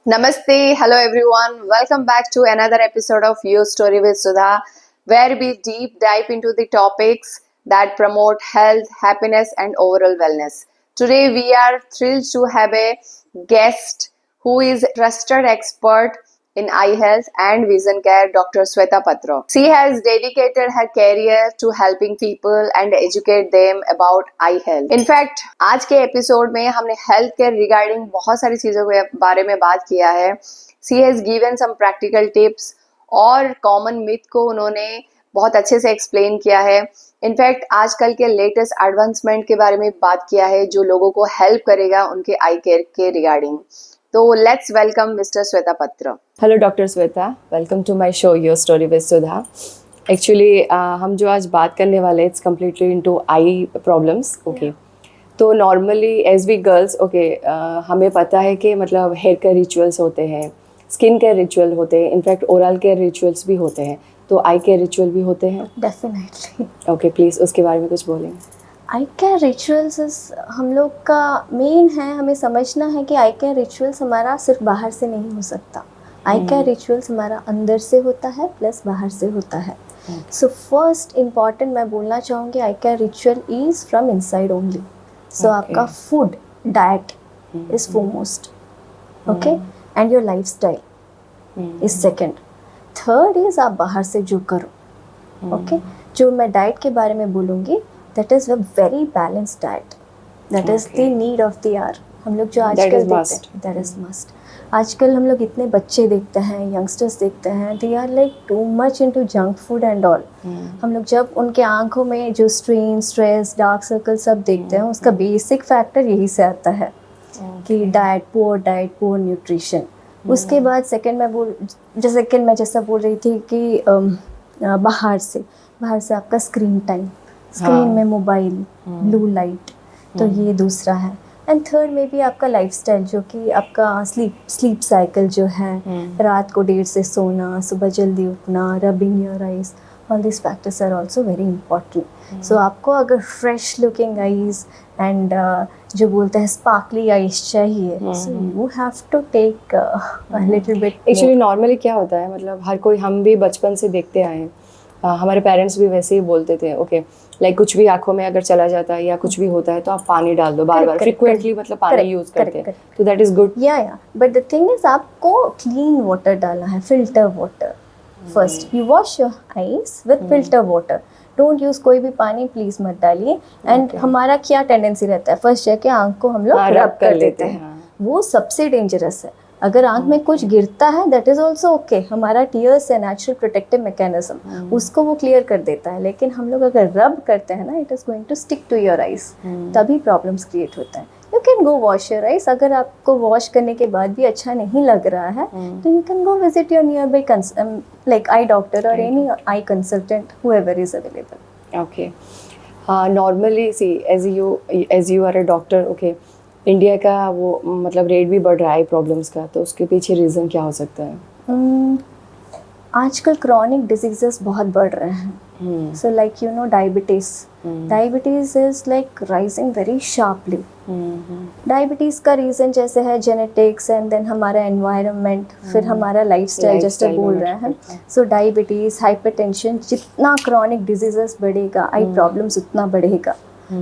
Namaste, hello everyone. Welcome back to another episode of Your Story with Sudha, where we deep dive into the topics that promote health, happiness, and overall wellness. Today, we are thrilled to have a guest who is a trusted expert in eye health and vision care, Dr. Sweta Patra. She has dedicated her career to helping people and educate them about eye health. In fact, आज के episode में हमने health care regarding बहुत सारी चीजों के बारे में बात किया है. She has given some practical tips और कॉमन मिथ को उन्होंने बहुत अच्छे से एक्सप्लेन किया है. इनफैक्ट आजकल के लेटेस्ट एडवांसमेंट के बारे में बात किया है जो लोगों को हेल्प करेगा उनके आई केयर के रिगार्डिंग. तो let's welcome mister Shweta Patra. Hello doctor Shweta, welcome to my show your story with Sudha. Actually हम जो आज बात करने वाले it's completely into eye problems. Okay, तो normally as we girls okay हमें पता है कि मतलब हेयर केयर रिचुअल्स होते हैं, स्किन केयर रिचुअल होते हैं, इनफैक्ट ओरल केयर रिचुअल्स भी होते हैं. तो आई केयर रिचुअल भी होते हैं डेफिनेटली. ओके, प्लीज़ उसके बारे में कुछ बोलेंगे. आई केयर रिचुअल्स हम लोग का मेन है. हमें समझना है कि आई केयर रिचुअल्स हमारा सिर्फ बाहर से नहीं हो सकता. आई केयर रिचुअल्स हमारा अंदर से होता है प्लस बाहर से होता है. सो फर्स्ट इम्पॉर्टेंट मैं बोलना चाहूँगी, eye care ritual is from inside only. So आपका food diet is foremost, okay, and your life style is second. Third is आप बाहर से जो करो. ओके, जो मैं डाइट के बारे में बोलूँगी that is a very balanced diet. That is the need of the hour. हम लोग जो आजकल देखते हैं, that is must. आजकल हम लोग इतने बच्चे देखते हैं, यंगस्टर्स देखते हैं, they are like too much into junk food and all. हम लोग जब उनके आंखों में जो स्ट्रेन, स्ट्रेस, डार्क सर्कल सब देखते हैं, उसका बेसिक फैक्टर यही से आता है कि डाइट, पुअर न्यूट्रिशन. उसके बाद सेकंड मैं जैसा बोल रही थी कि बाहर से आपका स्क्रीन टाइम, स्क्रीन में मोबाइल, ब्लू लाइट, तो ये दूसरा है. एंड थर्ड में भी आपका लाइफस्टाइल जो कि आपका स्लीप साइकिल जो है, रात को देर से सोना, सुबह जल्दी उठना, rubbing your eyes, all this factors are also very important. So आपको अगर फ्रेश लुकिंग आइज एंड जो बोलते हैं स्पार्कली आइज चाहिए, so you have to take little bit. Actually normally क्या होता है, मतलब हर कोई, हम भी बचपन से देखते आए हैं, हमारे पेरेंट्स भी वैसे ही बोलते थे. ओके, लाइक कुछ भी आंखों में अगर चला जाता है या कुछ भी होता है तो आप पानी डाल दो बार बार, फ्रीक्वेंटली, मतलब पानी यूज करते हैं, तो दैट इज गुड. या बट द थिंग इज आपको क्लीन वाटर डालना है, filter water. First you wash your eyes with filter water. Don't use कोई भी पानी प्लीज मत डालिए. एंड हमारा क्या टेंडेंसी रहता है, फर्स्ट जाके आंख को हम लोग रब कर देते हैं. वो सबसे डेंजरस है. अगर आंख में कुछ गिरता है दैट इज ऑल्सो ओके, हमारा टीयर्स है नेचुरल प्रोटेक्टिव मैकेनिज्म, उसको वो क्लियर कर देता है. लेकिन हम लोग अगर रब करते हैं ना, it is going to stick to your eyes, तभी प्रॉब्लम्स क्रिएट होता है. You can go wash your eyes. अगर आपको वॉश करने के बाद भी अच्छा नहीं लग रहा है तो you can go visit your nearby like eye doctor और any eye consultant, whoever is available. Okay, normally see as you are a doctor, okay, India का वो मतलब रेट भी बढ़ रहा है प्रॉब्लम्स का, तो उसके पीछे रीज़न क्या हो सकता है? आजकल क्रॉनिक डिजीजेस बहुत बढ़ रहे हैं. So like you know diabetes is like rising very sharply. Diabetes का रीज़न जैसे है जेनेटिक्स एंड देन हमारा एनवायरनमेंट, फिर हमारा लाइफस्टाइल जैसे बोल रहे हैं. सो डायबिटीज़, हाइपरटेंशन, जितना क्रॉनिक डिजीजेस बढ़ेगा आई प्रॉब्लम्स उतना बढ़ेगा.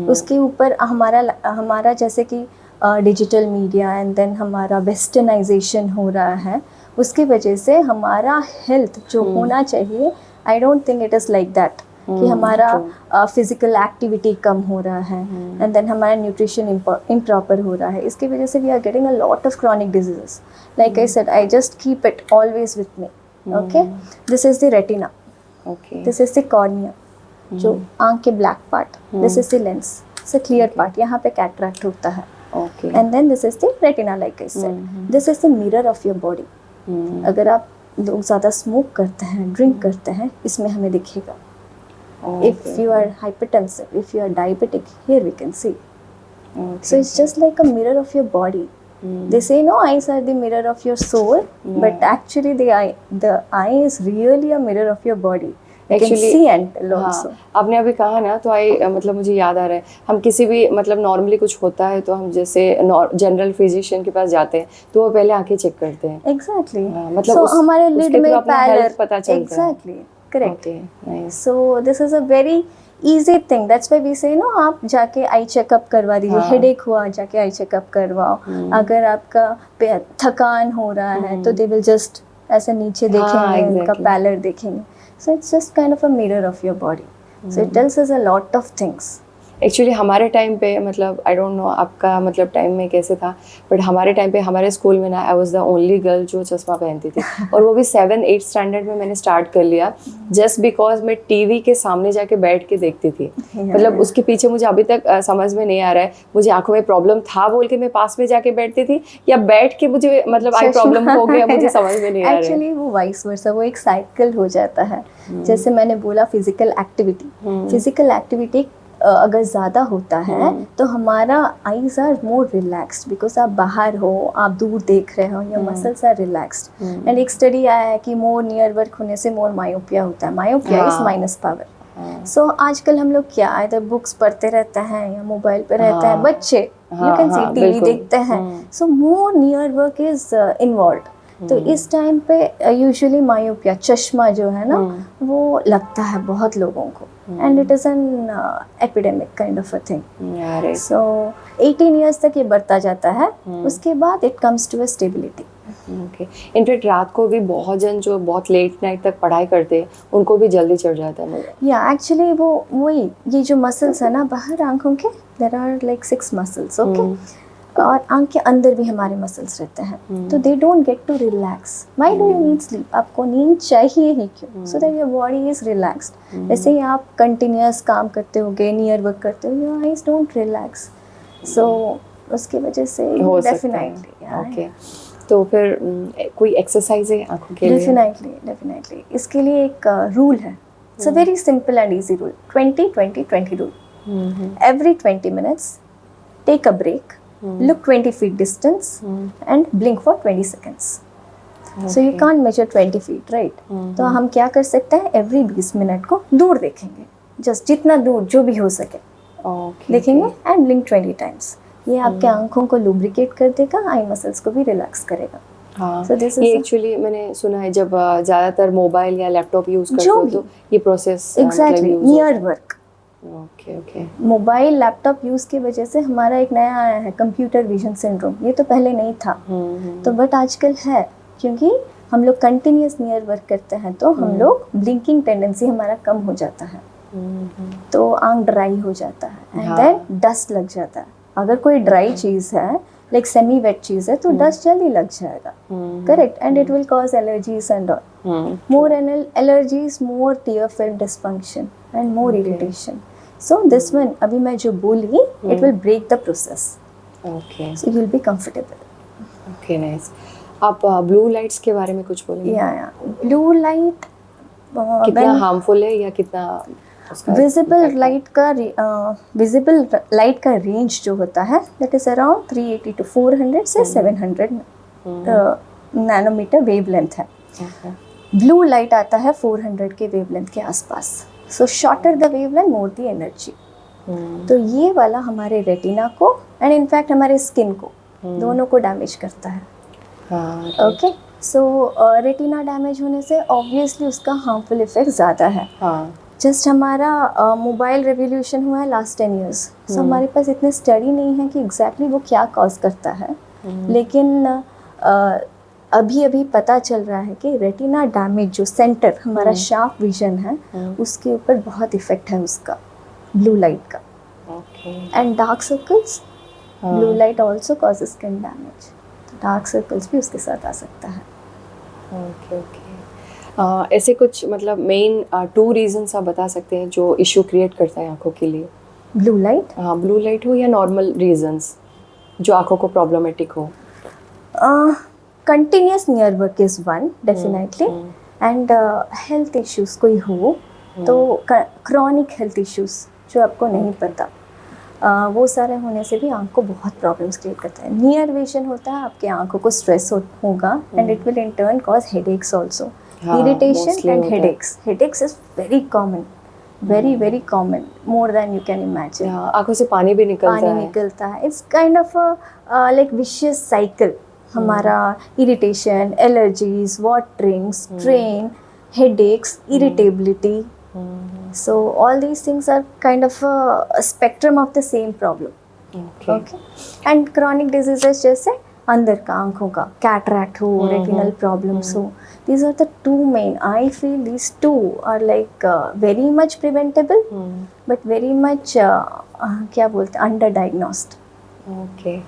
उसके ऊपर हमारा जैसे कि डिजिटल मीडिया एंड देन हमारा वेस्टर्नाइजेशन हो रहा है, उसकी वजह से हमारा हेल्थ जो होना चाहिए, I don't think it is like that. कि हमारा फिजिकल एक्टिविटी कम हो रहा है एंड देन हमारा न्यूट्रिशन इम्प्रॉपर हो रहा है. इसकी वजह से we are getting a lot of chronic diseases. Like I said, I just keep it always with me. Okay, this is the retina, this is the cornea, जो आंख के black part, this is the lens, से clear part, यहाँ पे cataract होता है. And then this is the retina, like I said, this is the mirror of your body. अगर आप लोग ज़्यादा स्मोक करते हैं, ड्रिंक करते हैं, इसमें हमें दिखेगा. If you are hypertensive, if you are diabetic, here we can see. So it's just like a mirror of your body. They say no, eyes are the mirror of your soul, but actually the eye is really a mirror of your body. Actually, see and tell हाँ, also. आपने अभी कहा ना तो मतलब मुझे याद आ रहा है, हम किसी भी मतलब नॉर्मली कुछ होता है तो हम जैसे जनरल फिजिशियन के पास जाते हैं तो वो पहले आंखें चेक करते हैं। Exactly. हाँ, मतलब So हमारे लिड उसके में थ्रू अपना पैलर, हेल्थ पता चलता है। exactly, correct. Okay, nice. So this is a very easy thing. That's why we say no, आप जाके आई चेकअप करवा दीजिए। हाँ। हेडेक हुआ जाके आई चेकअप करवाओ। अगर आपका थकान हो रहा है तो दे विल जस्ट ऐसे नीचे देखेंगे, उनका exactly. पैलर देखेंगे। So it's just kind of a mirror of your body. So it tells us a lot of things. Actually हमारे टाइम पे मतलब आई डोंट नो आपका मतलब टाइम में कैसे था, बट हमारे टाइम पे हमारे स्कूल में ना I was the only girl जो चश्मा पहनती थी और वो भी 7-8 स्टैंडर्ड में मैंने स्टार्ट कर लिया जस्ट बिकॉज मैं टीवी के सामने जाके बैठ के देखती थी। मतलब उसके पीछे मुझे अभी तक समझ में नहीं आ रहा है मुझे आंखों में प्रॉब्लम था बोल के मैं पास में जाके बैठती थी या बैठ के मुझे मतलब आई प्रॉब्लम हो गया, मुझे समझ में नहीं आ रहा है। एक्चुअली वो वाइस वर्सा, वो एक साइकिल हो जाता है। जैसे मैंने बोला फिजिकल एक्टिविटी अगर ज़्यादा होता है तो हमारा eyes are more relaxed because आप बाहर हो, आप दूर देख रहे हो, your muscles are relaxed. And एक स्टडी आया है कि मोर नियर वर्क होने से मोर मायोपिया होता है। Myopia is minus power. So आजकल हम लोग क्या इधर बुक्स पढ़ते रहते हैं या मोबाइल पे रहते हैं, बच्चे यू कैन सी टीवी देखते हैं। So more near work is involve. तो इस टाइम पे यूजुअली मायोपिया चश्मा जो है ना वो लगता है बहुत लोगों को, and it is an epidemic kind of a thing. So 18 years तक ये बढ़ता जाता है, उसके बाद it comes to a stability. Okay, in fact रात को भी बहुत जन जो बहुत लेट नाइट तक पढ़ाई करते हैं उनको भी जल्दी चढ़ जाता है। या एक्चुअली वो वही ये जो मसल्स है ना बाहर आंखों के, there are like 6 muscles, okay, और आंख के अंदर भी हमारे मसल्स रहते हैं। तो they don't get to relax. Why do you need sleep? आपको नींद चाहिए ही क्यों? So that your body is relaxed. जैसे ही आप कंटिन्यूअस काम करते होगे, नियर वर्क करते हो, योर आईज डोंट रिलैक्स। सो उसकी वजह से डेफिनेटली। ओके, तो फिर कोई एक्सरसाइज है आंखों के लिए? डेफिनेटली इसके लिए एक रूल है। It's a very simple and easy rule, 20-20-20 rule. Every 20 minutes take a break, look 20 feet distance and blink for 20 seconds. So you can't measure 20 feet, right? तो हम क्या कर सकते हैं, एवरी 20 मिनट को दूर देखेंगे, जस्ट जितना दूर जो भी हो सके देखेंगे एंड ब्लिंक 20 times। ये आपके आंखों को लुब्रिकेट कर देगा, आई मसल्स को भी रिलैक्स करेगा। हाँ, so ये एक्चुअली मैंने सुना है जब ज़्यादातर मोबाइल या लैपटॉप यूज़ करते हो तो ये process exactly near work. Okay, mobile laptop use की वजह से हमारा एक नया आया है कंप्यूटर विजन सिंड्रोम। ये तो पहले नहीं था, तो बट आजकल है, क्योंकि हम लोग कंटिन्यूअस नियर वर्क करते हैं तो हम लोग ब्लिंकिंग टेंडेंसी हमारा कम हो जाता है, तो आंख ड्राई हो जाता है एंड देन डस्ट लग जाता है। अगर कोई ड्राई चीज़ है लाइक सेमी वेट चीज़ है तो डस्ट जल्दी लग जाएगा, correct, and it will cause allergies and all, more allergies, more tier film dysfunction and more irritation. So this one अभी मैं जो बोली it will break the process. Okay. So you'll be comfortable. Okay, nice. आप blue lights के बारे में कुछ बोलेंगे? या ब्लू लाइट कितना हार्मफुल है या कितना विजिबल लाइट का रेंज जो होता है that is around 380 to 400 से 700 नैनोमीटर वेवलेंथ है। ब्लू लाइट आता है 400 के वेवलेंथ के आसपास। So shorter the wavelength more the energy. तो ये वाला हमारे रेटिना को एंड इनफैक्ट हमारे स्किन को दोनों को डैमेज करता है। ओके, सो रेटिना डैमेज होने से ऑब्वियसली उसका हार्मफुल इफेक्ट ज़्यादा है। जस्ट हमारा मोबाइल रेवोल्यूशन हुआ है लास्ट 10 years, सो हमारे पास इतने स्टडी नहीं है कि एग्जैक्टली वो क्या कॉज करता है, लेकिन अभी पता चल रहा है कि रेटिना डैमेज जो सेंटर हमारा शार्प विजन है उसके ऊपर बहुत इफेक्ट है उसका, ब्लू लाइट का। And dark circles, blue light also causes skin damage, dark circles भी उसके साथ आ सकता है। ओके, ऐसे कुछ मतलब मेन 2 रीजंस आप बता सकते हैं जो इशू क्रिएट करता है आंखों के लिए? Blue light? हाँ, ब्लू लाइट हो या नॉर्मल रीजंस जो आंखों को प्रॉब्लमेटिक हो? Continuous near work is one definitely, and health issues कोई हो तो क्रॉनिक हेल्थ इश्यूज जो आपको नहीं पता, वो सारे होने से भी आँख को बहुत प्रॉब्लम्स क्रिएट करता है। नियर विजन होता है आपके आँखों को स्ट्रेस होगा and it will in turn cause headaches also. हाँ, इरिटेशन mostly एंड होता है। Headaches is very common, very common, more than you can imagine. आंखों से पानी भी निकलता पानी है। निकलता है, it's kind of like vicious cycle. हमारा irritation, allergies, watering, strain, headaches, irritability, so all these things are kind of a spectrum of the same problem. Okay. Okay, and chronic diseases जैसे अंदर का आंखों का कैटरैक्ट हो, retinal problems हो, these are the two main. I feel these two are like very much preventable, but very much क्या बोलते हैं, under diagnosed. ओके,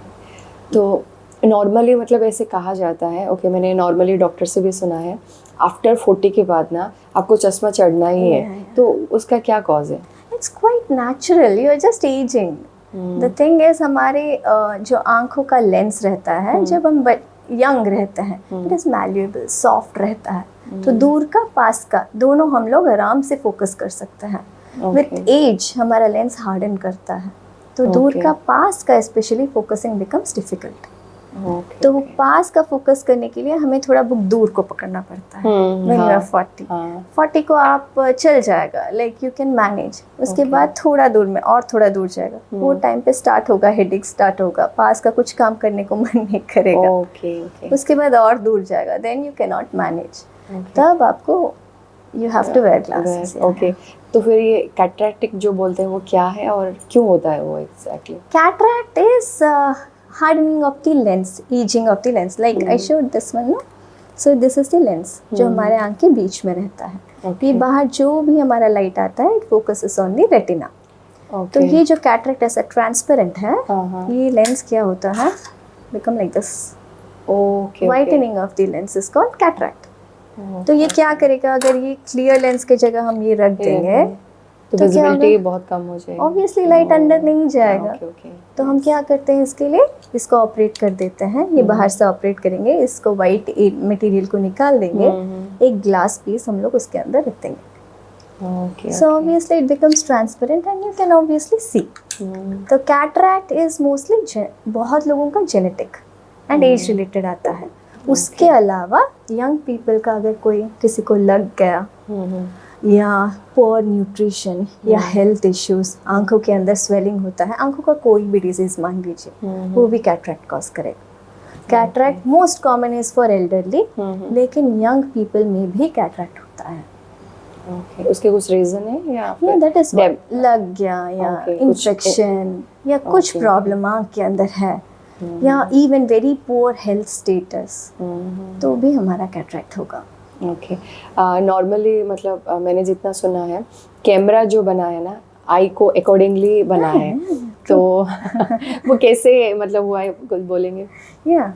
तो नॉर्मली मतलब ऐसे कहा जाता है, ओके मैंने नॉर्मली डॉक्टर से भी सुना है, आफ्टर 40 के बाद ना आपको चश्मा चढ़ना ही है। Yeah. तो उसका क्या कॉज है? It's quite natural. You are just aging. The thing is हमारे जो आंखों का लेंस रहता है, जब हम यंग रहते हैं, इट इज मैल्यूएबल, सॉफ्ट रहता है, तो दूर का पास का दोनों हम लोग आराम से फोकस कर सकते हैं। विथ एज हमारा लेंस हार्डन करता है, तो दूर Okay. का पास का specially focusing becomes difficult. Okay, तो वो पास का फोकस करने के लिए हमें थोड़ा बुक दूर को पकड़ना पड़ता है। When you are 40, हाँ, 40 को आप चल जाएगा, लाइक यू कैन मैनेज। उसके बाद थोड़ा दूर में और थोड़ा दूर जाएगा, वो टाइम पे स्टार्ट होगा, हेडेक स्टार्ट होगा, पास का कुछ काम करने को मन नहीं करेगा। ओके ओके उसके बाद और दूर जाएगा, then you can not manage, तब आपको you have to wear glasses. Okay, तो फिर ये कैटरैक्ट जो बोलते हैं वो क्या है और क्यों होता है वो exactly? Cataract is hardening of the lens, aging of the lens. Like I showed this one, no? So this is the lens जो हमारे आँख के बीच में रहता है। Okay. ये बाहर जो भी हमारा लाइट आता है, it focuses on the retina. Okay, तो ये जो कैटरेक्ट ऐसा ट्रांसपेरेंट है, हाँ। ये लेंस क्या होता है, become like this, okay, whitening of the lens is called cataract. तो ये क्या करेगा, अगर ये क्लियर लेंस की जगह हम ये रख देंगे, तो तो क्या विजिबिलिटी होगा? बहुत कम हो जाएगी। ऑब्वियसली लाइट अंदर नहीं जाएगा। ओके ओके, तो हम क्या करते हैं इसके लिए, इसको ऑपरेट कर देते हैं, ये बाहर से ऑपरेट करेंगे, इसको वाइट मटेरियल को निकाल देंगे, एक ग्लास पीस हम लोग उसके अंदर रख देंगे। Okay, so obviously it becomes transparent and you can obviously see. तो कैटरैक्ट इज मोस्टली बहुत लोगों का जेनेटिक एंड एज रिलेटेड आता है। उसके अलावा यंग पीपल का अगर कोई किसी को लग गया, या पुअर न्यूट्रिशन या हेल्थ इश्यूज, आंखों के अंदर स्वेलिंग होता है, आंखों का कोई भी डिजीज मान लीजिए, वो भी कैटरैक्ट कॉज करेगा। Cataract most common is for elderly, लेकिन यंग पीपल में भी कैटरैक्ट होता है। ओके, उसके कुछ रीजन है या या दैट इज लग गया, या Okay, कुछ- इन्फेक्शन, या कुछ प्रॉब्लम आंख के अंदर है, या even very poor health status, तो भी हमारा कैटरैक्ट होगा। ओके, नॉर्मली मतलब मैंने जितना सुना है, कैमरा जो बना है ना, आई को अकॉर्डिंगली बना है, तो वो कैसे मतलब हुआ है, कुछ बोलेंगे? या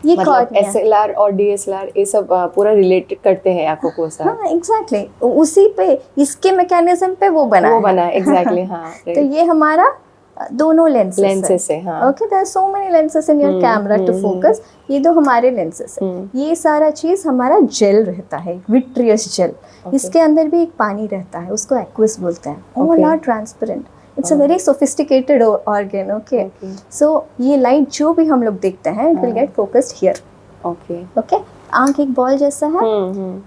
ये मतलब कॉर्निया, एसएलआर और डीएसएलआर ये सब पूरा रिलेट करते हैं आंखों को साथ। हाँ एग्जैक्टली, उसी पे, इसके मैकेनिज्म पे वो बना वो बना है एग्जैक्टली, हाँ। तो ये हमारा दोनों लेंसेस है, हाँ। Okay, there are so many lenses in your camera to focus. ये दो हमारे लेंसेस है। ये सारा चीज हमारा जेल रहता है, विट्रियस जेल। इसके अंदर भी एक पानी रहता है, उसको एक्विस बोलते हैं। All are transparent, it's a very sophisticated organ. Okay, so ये लाइट जो भी हम लोग देखते हैं, it will get focused here. Okay okay, आंख एक बॉल जैसा है,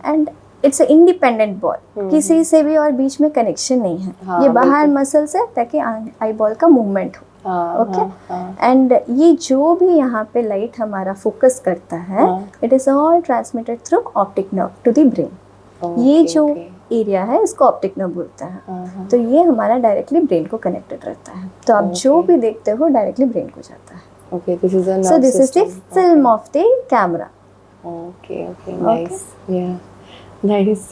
एंड इट्स इंडिपेंडेंट बॉल, किसी से भी और बीच में कनेक्शन नहीं है। हाँ, ये बाहर मसल्स है ताकि आई बॉल का मूवमेंट हो। ओके, एंड ये जो भी यहाँ पे लाइट हमारा फोकस करता है, it is all transmitted through optic nerve to the brain. ये जो एरिया है, इसको ऑप्टिक नर्व बोलते हैं। तो ये हमारा डायरेक्टली ब्रेन को कनेक्टेड रहता है, तो आप जो भी देखते हो डायरेक्टली ब्रेन को जाता है। Okay, this is a so this is the film of the camera. Okay okay, nice, या नाइस।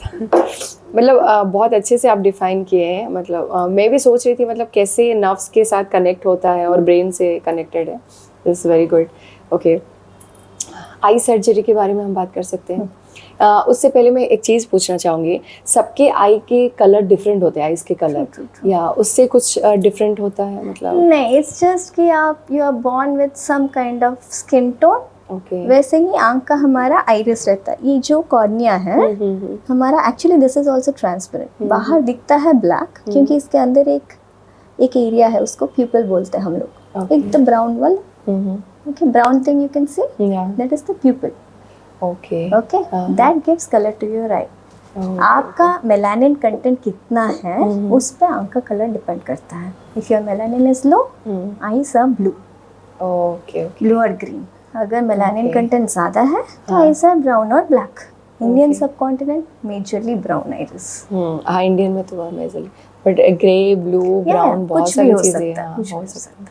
मतलब बहुत अच्छे से आप डिफाइन किए हैं। मतलब मैं भी सोच रही थी मतलब कैसे नर्व्स के साथ कनेक्ट होता है और ब्रेन से कनेक्टेड है। This very good. Okay, eye surgery के बारे में हम बात कर सकते हैं। उससे पहले मैं एक चीज़ पूछना चाहूँगी, सबके आई के कलर डिफरेंट होते हैं, आईज के कलर, या उससे कुछ डिफरेंट होता है? मतलब नहीं, इट्स जस्ट कि आप you are born with some kind of skin tone. Okay, वैसे ही आंख का हमारा आइरिस रहता है। ये जो कॉर्निया है हमारा, actually this is also transparent. बाहर दिखता है ब्लैक, क्योंकि इसके अंदर एक एरिया है, उसको प्यूपल बोलते हैं हम लोग। एक द ब्राउन वाला, okay, brown thing you can see, that is the pupil. Okay okay, that gives colour to your eye. आपका मेलानिन कंटेंट कितना है उस पे आंख का कलर डिपेंड करता है. If your melanin is low, eyes are blue. Okay blue और ग्रीन. अगर मेलानिन Okay. कंटेंट ज़्यादा है तो आईज आर ब्राउन और black. Indian subcontinent majorly brown eyes. हाँ इंडियन में तो majorly, but grey blue brown बहुत कुछ भी सारी हो चीज़ें सकता है, हाँ कुछ भी हो हो सकता सकता है.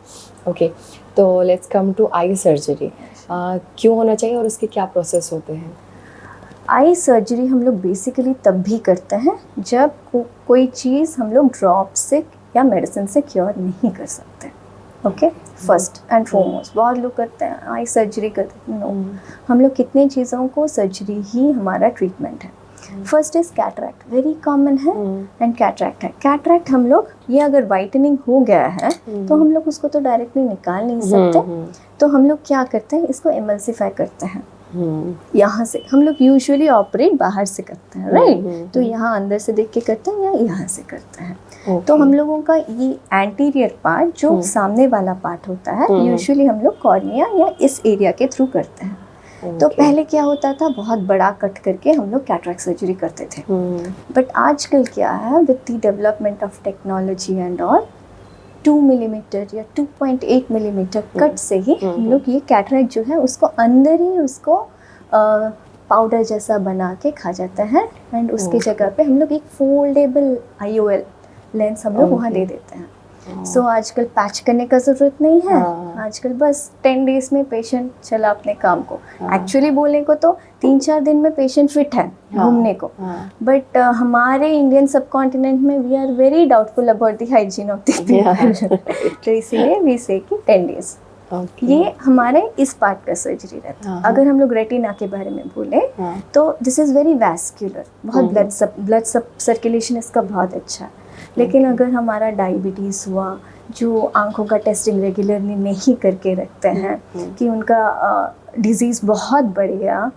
है. ओके, तो let's come to eye surgery. क्यों होना चाहिए और उसके क्या प्रोसेस होते हैं? आई सर्जरी हम लोग बेसिकली तब भी करते हैं जब कोई चीज़ हम लोग ड्रॉप से या मेडिसिन से क्योर नहीं कर सकते. ओके, फर्स्ट एंड फॉरमोस्ट बहुत लोग करते हैं आई सर्जरी करते हैं. नो, हम लोग कितनी चीज़ों को सर्जरी ही हमारा ट्रीटमेंट है. First is cataract, very common है. एंड कैटरैक्ट है. कैटरैक्ट हम लोग ये अगर वाइटनिंग हो गया है तो हम लोग उसको तो डायरेक्टली निकाल नहीं सकते. तो हम लोग क्या करते हैं, इसको एमल्सिफाई करते हैं. यहाँ से हम लोग यूजुअली ऑपरेट बाहर से करते हैं, राइट. तो यहाँ अंदर से देख के करते हैं या यहाँ से करते हैं. तो हम लोगों का ये एंटीरियर पार्ट जो सामने वाला पार्ट होता है यूजुअली हम लोग कॉर्निया या इस एरिया के थ्रू करते हैं. तो पहले क्या होता था, बहुत बड़ा कट करके हम लोग कैटरैक्ट सर्जरी करते थे. बट आजकल क्या है, with the development of technology and all, 2 millimetre या 2.8 मिलीमीटर कट से ही हम लोग ये कैटरैक्ट जो है उसको अंदर ही उसको पाउडर जैसा बना के खा जाते हैं. एंड उसकी जगह पे हम लोग एक फोल्डेबल IOL लेंस हम लोग वहाँ दे देते हैं. सो आजकल पैच करने का ज़रूरत नहीं है. आजकल बस 10 डेज में पेशेंट चला अपने काम को. एक्चुअली बोलने को तो 3-4 दिन में पेशेंट फिट है घूमने को. बट हमारे इंडियन सब कॉन्टिनेंट में we are very doubtful about the hygiene of the people. तो इसीलिए वी से कि 10 डेज. ये हमारे इस पार्ट का सर्जरी रहता है. अगर हम लोग रेटिना के बारे में बोले तो दिस इज़ वेरी वैस्कुलर. बहुत ब्लड सर्कुलेशन इसका बहुत अच्छा है. लेकिन अगर हमारा डायबिटीज़ हुआ, जो आंखों का टेस्टिंग रेगुलरली नहीं करके रखते हैं, कि उनका डिजीज़ बहुत बढ़ गया,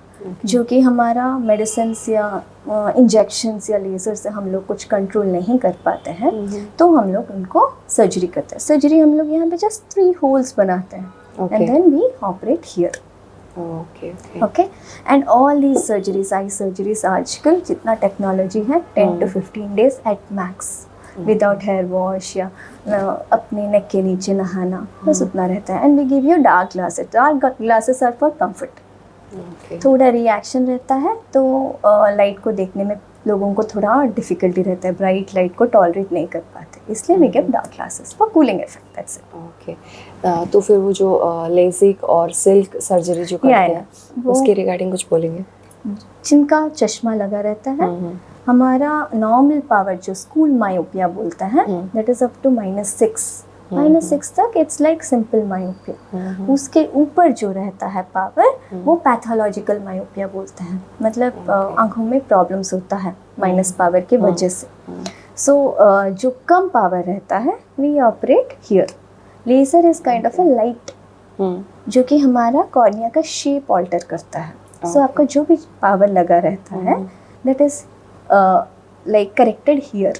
जो कि हमारा मेडिसिन या इंजेक्शंस या लेज़र से हम लोग कुछ कंट्रोल नहीं कर पाते हैं, तो हम लोग उनको सर्जरी करते हैं. सर्जरी हम लोग यहाँ पे जस्ट 3 होल्स बनाते हैं and then we operate here. Okay. And all these surgeries, eye surgeries आजकल जितना टेक्नोलॉजी है 10 to 15 days at max without hair wash या अपने नेक के नीचे नहाना, बस उतना रहता है. And we give you dark glasses. Dark glasses are for comfort. थोड़ा रिएक्शन रहता है तो लाइट को देखने में लोगों को थोड़ा डिफिकल्टी रहता है, ब्राइट लाइट को टॉलरेट नहीं कर पाते, इसलिए we give dark glasses for cooling effect. That's it. Okay. तो फिर वो जो लेसिक और सिल्क सर्जरी जो करते हैं उसके रिगार्डिंग कुछ बोलेंगे? जिनका चश्मा लगा रहता है, हमारा नॉर्मल पावर जो स्कूल मायोपिया बोलता है, दैट इज अप टू -6 तक इट्स लाइक सिंपल मायोपिया. उसके ऊपर जो रहता है पावर वो पैथोलॉजिकल मायोपिया बोलते हैं. मतलब आंखों में प्रॉब्लम्स होता है माइनस पावर के वजह से. सो जो कम पावर रहता है we operate here. Laser is kind of a light जो कि हमारा कॉर्निया का शेप ऑल्टर करता है. सो आपका जो भी पावर लगा रहता है that is like corrected here.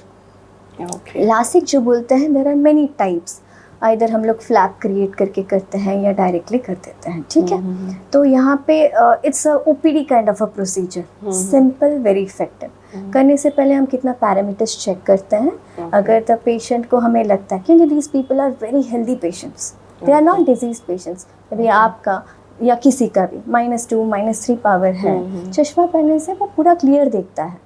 LASIK जो बोलते हैं, there are many types. Either हम लोग फ्लैप क्रिएट करके करते हैं या डायरेक्टली कर देते हैं. ठीक है. तो यहाँ पे it's a OPD kind of a procedure. Simple, very effective. करने से पहले हम कितना पैरामीटर्स चेक करते हैं. अगर द पेशेंट को हमें लगता है, क्योंकि these people are very healthy patients, they are not disease patients. अभी आपका या किसी का भी -2 -3 पावर है, चश्मा पहनने से वो पूरा क्लियर देखता है.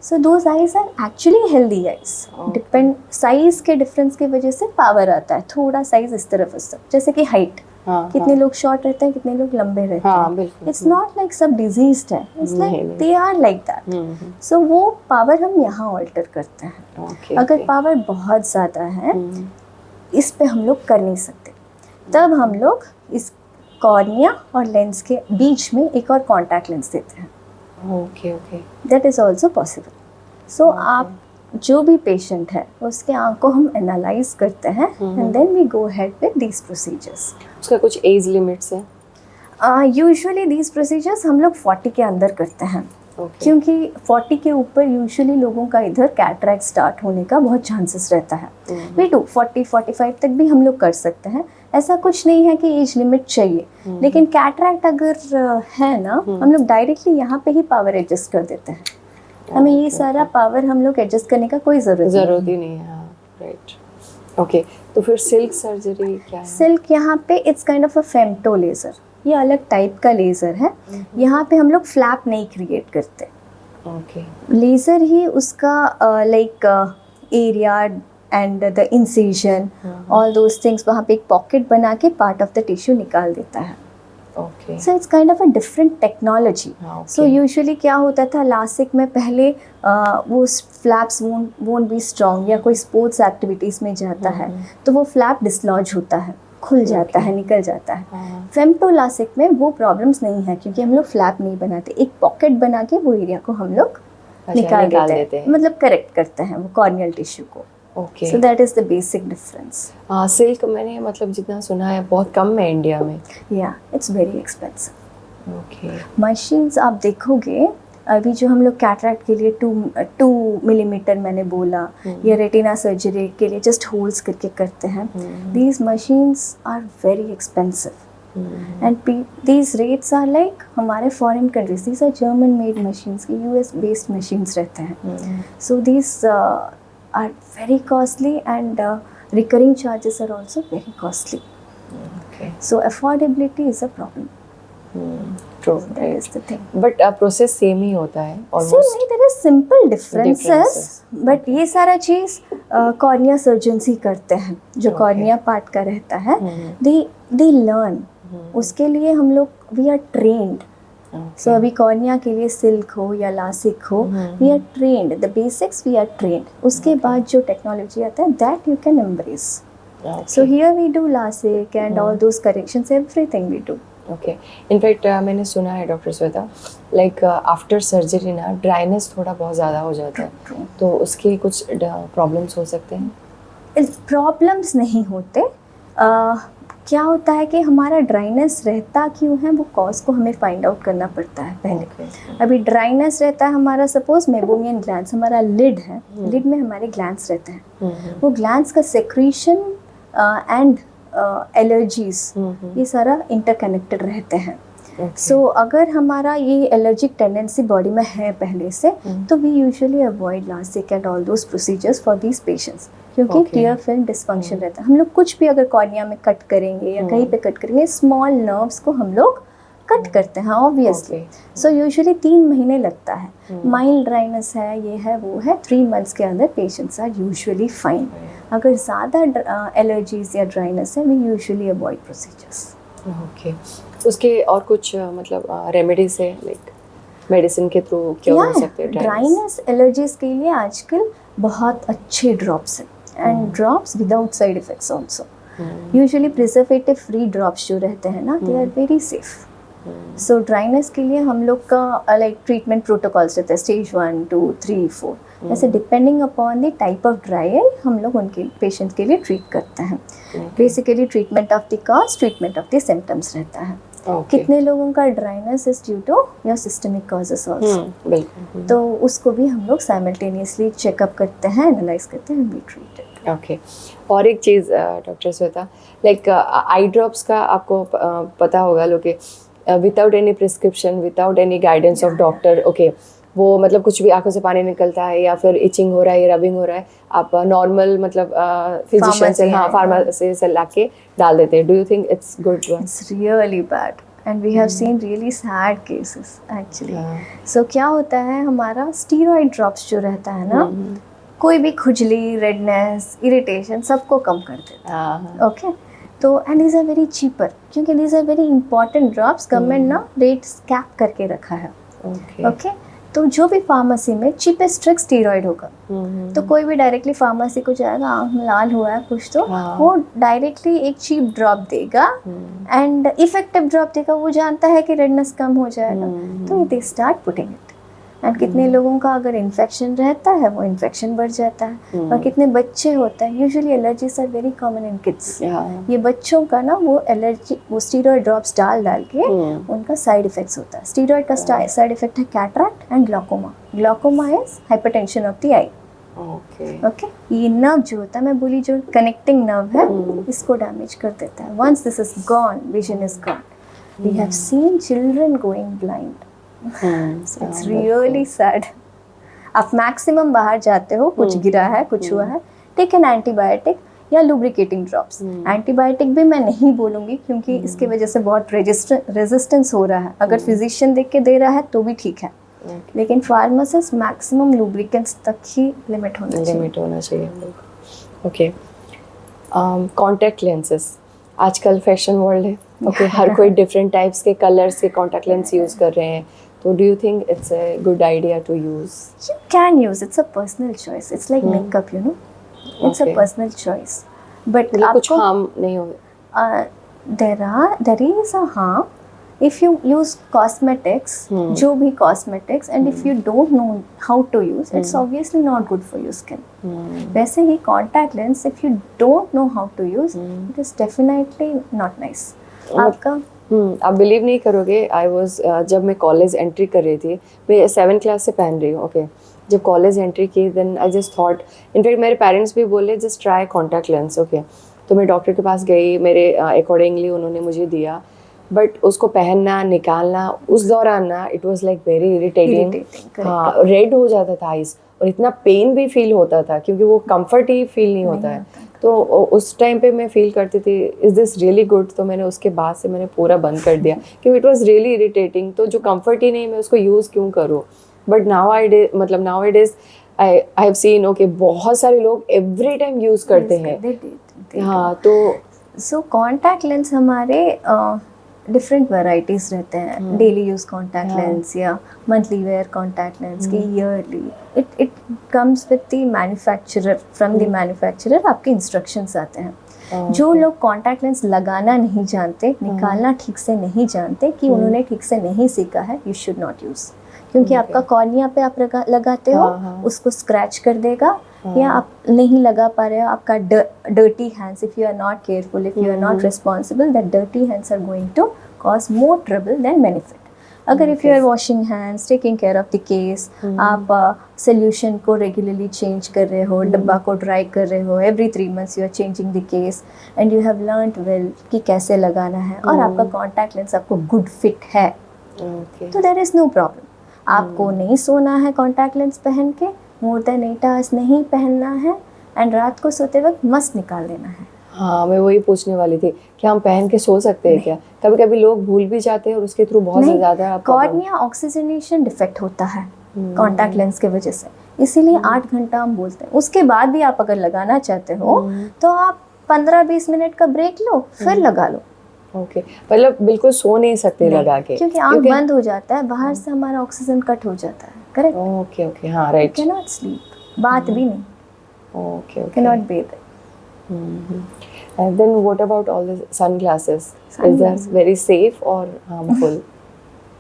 So those eyes are actually healthy eyes. Depend size के डिफरेंस की वजह से पावर आता है. थोड़ा साइज इस तरफ उस तरफ, जैसे कि हाइट. कितने लोग शॉर्ट रहते हैं, कितने लोग लंबे रहते हैं. इट्स नॉट लाइक सब डिजीज्ड है. It's like they are like that. So वो पावर हम यहाँ ऑल्टर करते हैं. अगर पावर बहुत ज़्यादा है, इस पे हम लोग कर नहीं सकते, तब हम लोग इस कॉर्निया और लेंस के बीच में एक और कॉन्टैक्ट लेंस देते हैं. That is also possible. So आप जो भी पेशेंट है उसके आँख को हम एनालाइज करते हैं and then we go head with these procedures. उसका कुछ एज लिमिट्स है? यूजुअली दीज प्रोसीजर्स हम लोग 40 के अंदर करते हैं. क्योंकि 40 के ऊपर यूजुअली लोगों का इधर कैटरैक्ट स्टार्ट होने का बहुत चांसेस रहता है. वी डू 40-45 तक भी हम लोग कर सकते हैं, ऐसा कुछ नहीं है कि एज लिमिट चाहिए, लेकिन कैटरैक्ट अगर है ना, हम लोग डायरेक्टली यहाँ पे ही पावर एडजस्ट कर देते हैं। हमें ये सारा पावर हम लोग एडजस्ट करने का कोई ज़रूरत ही नहीं है। हाँ, राइट। ओके, तो फिर सिल्क सर्जरी क्या है? सिल्क यहाँ पे it's kind of a femto laser, ये अलग टाइप का लेज़र है। यहाँ पे हम लोग फ्लैप नहीं क्रिएट करते। ओके, लेज़र ही उसका like area and the incision all those things, वहाँ पे एक पॉकेट बना के पार्ट ऑफ द टिश्यू निकाल देता है। Okay, so it's kind of a different technology. So usually क्या होता था लासिक में पहले वो फ्लैप्स वोंट बी स्ट्रॉन्ग, या कोई स्पोर्ट्स एक्टिविटीज़ में जाता है तो वो फ्लैप डिसलॉज होता है, खुल जाता है, निकल जाता है। फेम्टो लासिक में वो प्रॉब्लम्स नहीं है, क्योंकि हम लोग फ्लैप नहीं बनाते, एक पॉकेट बना के वो एरिया को हम लोग निकाल देते हैं, मतलब करेक्ट करते हैं वो कॉर्नियल टिश्यू को। Okay, so that is the basic difference. Silk मैंने मतलब जितना सुना है बहुत कम है इंडिया में। या it's very expensive. Okay, machines आप देखोगे अभी जो हम लोग कैटरैक्ट के लिए 2 मिलीमीटर मैंने बोला, या रेटिना सर्जरी के लिए जस्ट होल्स करके करते हैं, these machines are very expensive and these rates are like हमारे foreign countries, these are German made machines की, यूएस बेस्ड मशीन्स रहते हैं। So these are very costly and recurring charges are also very costly. Okay. So affordability is a problem. True. That is the thing. But process same ही होता है almost. Same नहीं, there is simple differences. But ये सारा चीज़ cornea surgeons ही करते हैं, जो cornea part का रहता है। They learn. उसके लिए हम लोग we are trained. So अभी कॉर्निया के लिए सिल्क हो या लासिक हो, we are trained. The basics we are trained. उसके बाद जो टेक्नोलॉजी आता है that you can embrace. So here we do LASIK and all those corrections, everything we do. Okay, in fact मैंने सुना है doctor Shweta, like after surgery ना dryness थोड़ा बहुत ज़्यादा हो जाता है, तो उसके कुछ प्रॉब्लम्स हो सकते हैं? प्रॉब्लम्स नहीं होते। क्या होता है कि हमारा ड्राइनेस रहता क्यों है, वो कॉज को हमें फाइंड आउट करना पड़ता है पहले। अभी ड्राइनेस रहता है हमारा, सपोज मेबोमियन ग्लैंड्स, हमारा लिड है, लिड में हमारे ग्लैंड्स रहते हैं, वो ग्लैंड्स का सेक्रीशन एंड एलर्जीज ये सारा इंटरकनेक्टेड रहते हैं। सो अगर हमारा ये एलर्जिक टेंडेंसी बॉडी में है पहले से, तो we usually avoid LASIK and all those procedures for these patients, क्योंकि टीयर फिल्म डिस्फंक्शन रहता है। हम लोग कुछ भी अगर कॉर्निया में कट करेंगे या कहीं पे कट करेंगे, स्मॉल नर्व्स को हम लोग कट करते हैं ऑब्वियसली। सो यूजुअली 3 महीने लगता है। माइल्ड ड्राइनेस है, ये है वो है, 3 मंथ्स के अंदर पेशेंट्स आर यूजुअली फाइन। अगर ज़्यादा एलर्जीज या ड्राइनेस है, we usually avoid procedures. Okay, उसके और कुछ मतलब रेमेडीज है, लाइक मेडिसिन के थ्रू क्या हो सकते हैं? ड्राइनेस एलर्जीज के लिए आजकल बहुत अच्छे ड्रॉप्स हैं and drops without side effects also. Usually preservative free drops जो रहते हैं ना, they are very safe. So dryness के लिए हम लोग का लाइक ट्रीटमेंट प्रोटोकॉल्स रहते हैं, स्टेज 1, 2, 3, 4, ऐसे depending upon the type of dry eye हम लोग उनके पेशेंट के लिए ट्रीट करते हैं। Basically treatment of the cause, treatment of the symptoms रहता है। कितने लोगों का ड्राइनेस इज ड्यू टू या सिस्टमिक कॉजेस ऑल्सो, तो उसको भी हम लोग साइमल्टेनियसली चेकअप करते हैं, एनालाइज करते हैं, वी ट्रीट इट। ओके, और एक चीज़ doctor Shweta, like eye drops का आपको पता होगा लोग कि without any prescription, without any guidance of doctor, okay, वो मतलब कुछ भी आंखों से पानी निकलता है या फिर इचिंग हो रहा है या रबिंग हो रहा है, आप नॉर्मल मतलब फिजिशियन से, हाँ, फार्मेसी से ला के डाल देते हैं। Do you think it's good? It's really bad and we have seen really sad cases actually. So क्या होता है, हमारा स्टीरॉइड ड्रॉप्स जो रहता है ना, कोई भी खुजली, रेडनेस, इरिटेशन सबको कम कर देता है। ओके, तो and these are very cheaper, क्योंकि these are very important drops, government ना रेट्स कैप करके रखा है। ओके, तो जो भी फार्मेसी में चीपेस्ट ड्रग स्टीरॉइड होगा, तो कोई भी डायरेक्टली फार्मेसी को जाएगा, आँख में लाल हुआ है कुछ, तो वो डायरेक्टली एक चीप ड्रॉप देगा एंड इफेक्टिव ड्रॉप देगा। वो जानता है कि रेडनेस कम हो जाएगा, तो they start putting it. And कितने लोगों का अगर इन्फेक्शन रहता है, वो इन्फेक्शन बढ़ जाता है। और कितने बच्चे होते हैं, usually allergies are very common in kids. ये बच्चों का ना वो एलर्जी, वो स्टीरॉइड ड्रॉप्स डाल के उनका साइड इफेक्ट्स होता है। स्टीरॉइड का साइड इफेक्ट है cataract and glaucoma. Glaucoma is hypertension of the I. Okay okay ये नर्व जो होता है, मैं बोली जो कनेक्टिंग नर्व है, इसको डैमेज कर देता है. Once this is gone, vision is gone. We have seen children going blind. It's really sad. आप मैक्सिमम बाहर जाते हो, कुछ गिरा है, कुछ हुआ है, टेक एन एंटीबायोटिक या लुब्रिकेटिंग ड्रॉप्स. एंटीबायोटिक भी मैं नहीं बोलूँगी क्योंकि इसके वजह से बहुत रेजिस्टेंस हो रहा है. अगर फिजिशियन देख के दे रहा है तो भी ठीक है, लेकिन फार्मासिस्ट मैक्सिमम लुब्रिकेंट्स तक ही लिमिट होना चाहिए. ओके. कॉन्टैक्ट लेंसेज आजकल फैशन वर्ल्ड है. ओके हर कोई डिफरेंट टाइप्स के कलर्स के कॉन्टैक्ट लेंस यूज़ कर रहे हैं. तो do you think it's a good idea to use? You can use, it's a personal choice. It's like makeup, you know. It's a Okay. personal choice. But मतलब कुछ आपको harm नहीं हो? there is a harm if you use cosmetics, जो भी cosmetics, and if you don't know how to use, it's obviously not good for your skin. वैसे ही contact lens, if you don't know how to use, it is definitely not nice. आपका आप believe नहीं करोगे. I was जब मैं college entry कर रही थी, मैं 7th क्लास से पहन रही हूँ. ओके जब कॉलेज एंट्री की then I just thought, in fact मेरे पेरेंट्स भी बोले just try contact lens. Okay तो मैं डॉक्टर के पास गई, मेरे अकॉर्डिंगली उन्होंने मुझे दिया. बट उसको पहनना निकालना उस दौरान ना it was like very irritating. हाँ रेड हो जाता था आइज और इतना पेन भी फील होता था क्योंकि वो कंफर्ट ही फील नहीं होता है. तो उस टाइम पे मैं फील करती थी इज़ दिस रियली गुड. तो मैंने उसके बाद से मैंने पूरा बंद कर दिया क्योंकि इट वाज रियली इरिटेटिंग. तो जो कंफर्ट ही नहीं मैं उसको यूज़ क्यों करूँ. But now I days I have seen okay बहुत सारे लोग एवरी टाइम यूज़ करते हैं. हाँ तो सो कॉन्टैक्ट लेंस हमारे डिफरेंट वैराइटीज़ रहते हैं. डेली यूज़ कॉन्टैक्ट लेंस या मंथली वेयर कॉन्टैक्ट लेंस की yearly. It comes with the manufacturer. From the manufacturer आपके इंस्ट्रक्शंस आते हैं. जो लोग कॉन्टैक्ट लेंस लगाना नहीं जानते, निकालना ठीक से नहीं जानते, कि उन्होंने ठीक से नहीं सीखा है, यू शुड नॉट यूज़. क्योंकि आपका कॉर्निया पे आप लगाते हो, उसको स्क्रैच कर देगा. या आप नहीं लगा पा रहे हो, आपका dirty hands, if you are not careful, if you are not responsible, that dirty hands are going to cause more trouble than benefit. अगर if you are washing hands, taking care of the case, आप solution को regularly change कर रहे हो, डब्बा को dry कर रहे हो, every 3 months you are changing the case, and you have learned well कि कैसे लगाना है, और आपका कॉन्टैक्ट लेंस आपको गुड फिट है, तो देयर इज़ नो प्रॉब्लम. आपको नहीं सोना है कॉन्टैक्ट लेंस पहन के, मोर देन 8 hours नहीं पहनना है, एंड रात को सोते वक्त मस्त निकाल लेना है. हाँ मैं वही पूछने वाली थी कि हम पहन के सो सकते हैं क्या? कभी कभी लोग भूल भी जाते हैं और उसके थ्रू बहुत ज़्यादा कॉर्निया ऑक्सीजनेशन डिफेक्ट होता है कॉन्टैक्ट लेंस के वजह से, इसीलिए 8 घंटा हम बोलते हैं. उसके बाद भी आप अगर लगाना चाहते हो तो आप 15-20 मिनट का ब्रेक लो, फिर लगा लो. ओके मतलब बिल्कुल सो नहीं सकते लगा के, क्योंकि आँख बंद हो जाता है, बाहर से हमारा ऑक्सीजन कट हो जाता है. करेक्ट. ओके ओके हाँ राइट. कैन नॉट स्लीप, बात भी नहीं. Okay can not Beth. And then what about all the sunglasses? Is that very safe or harmful?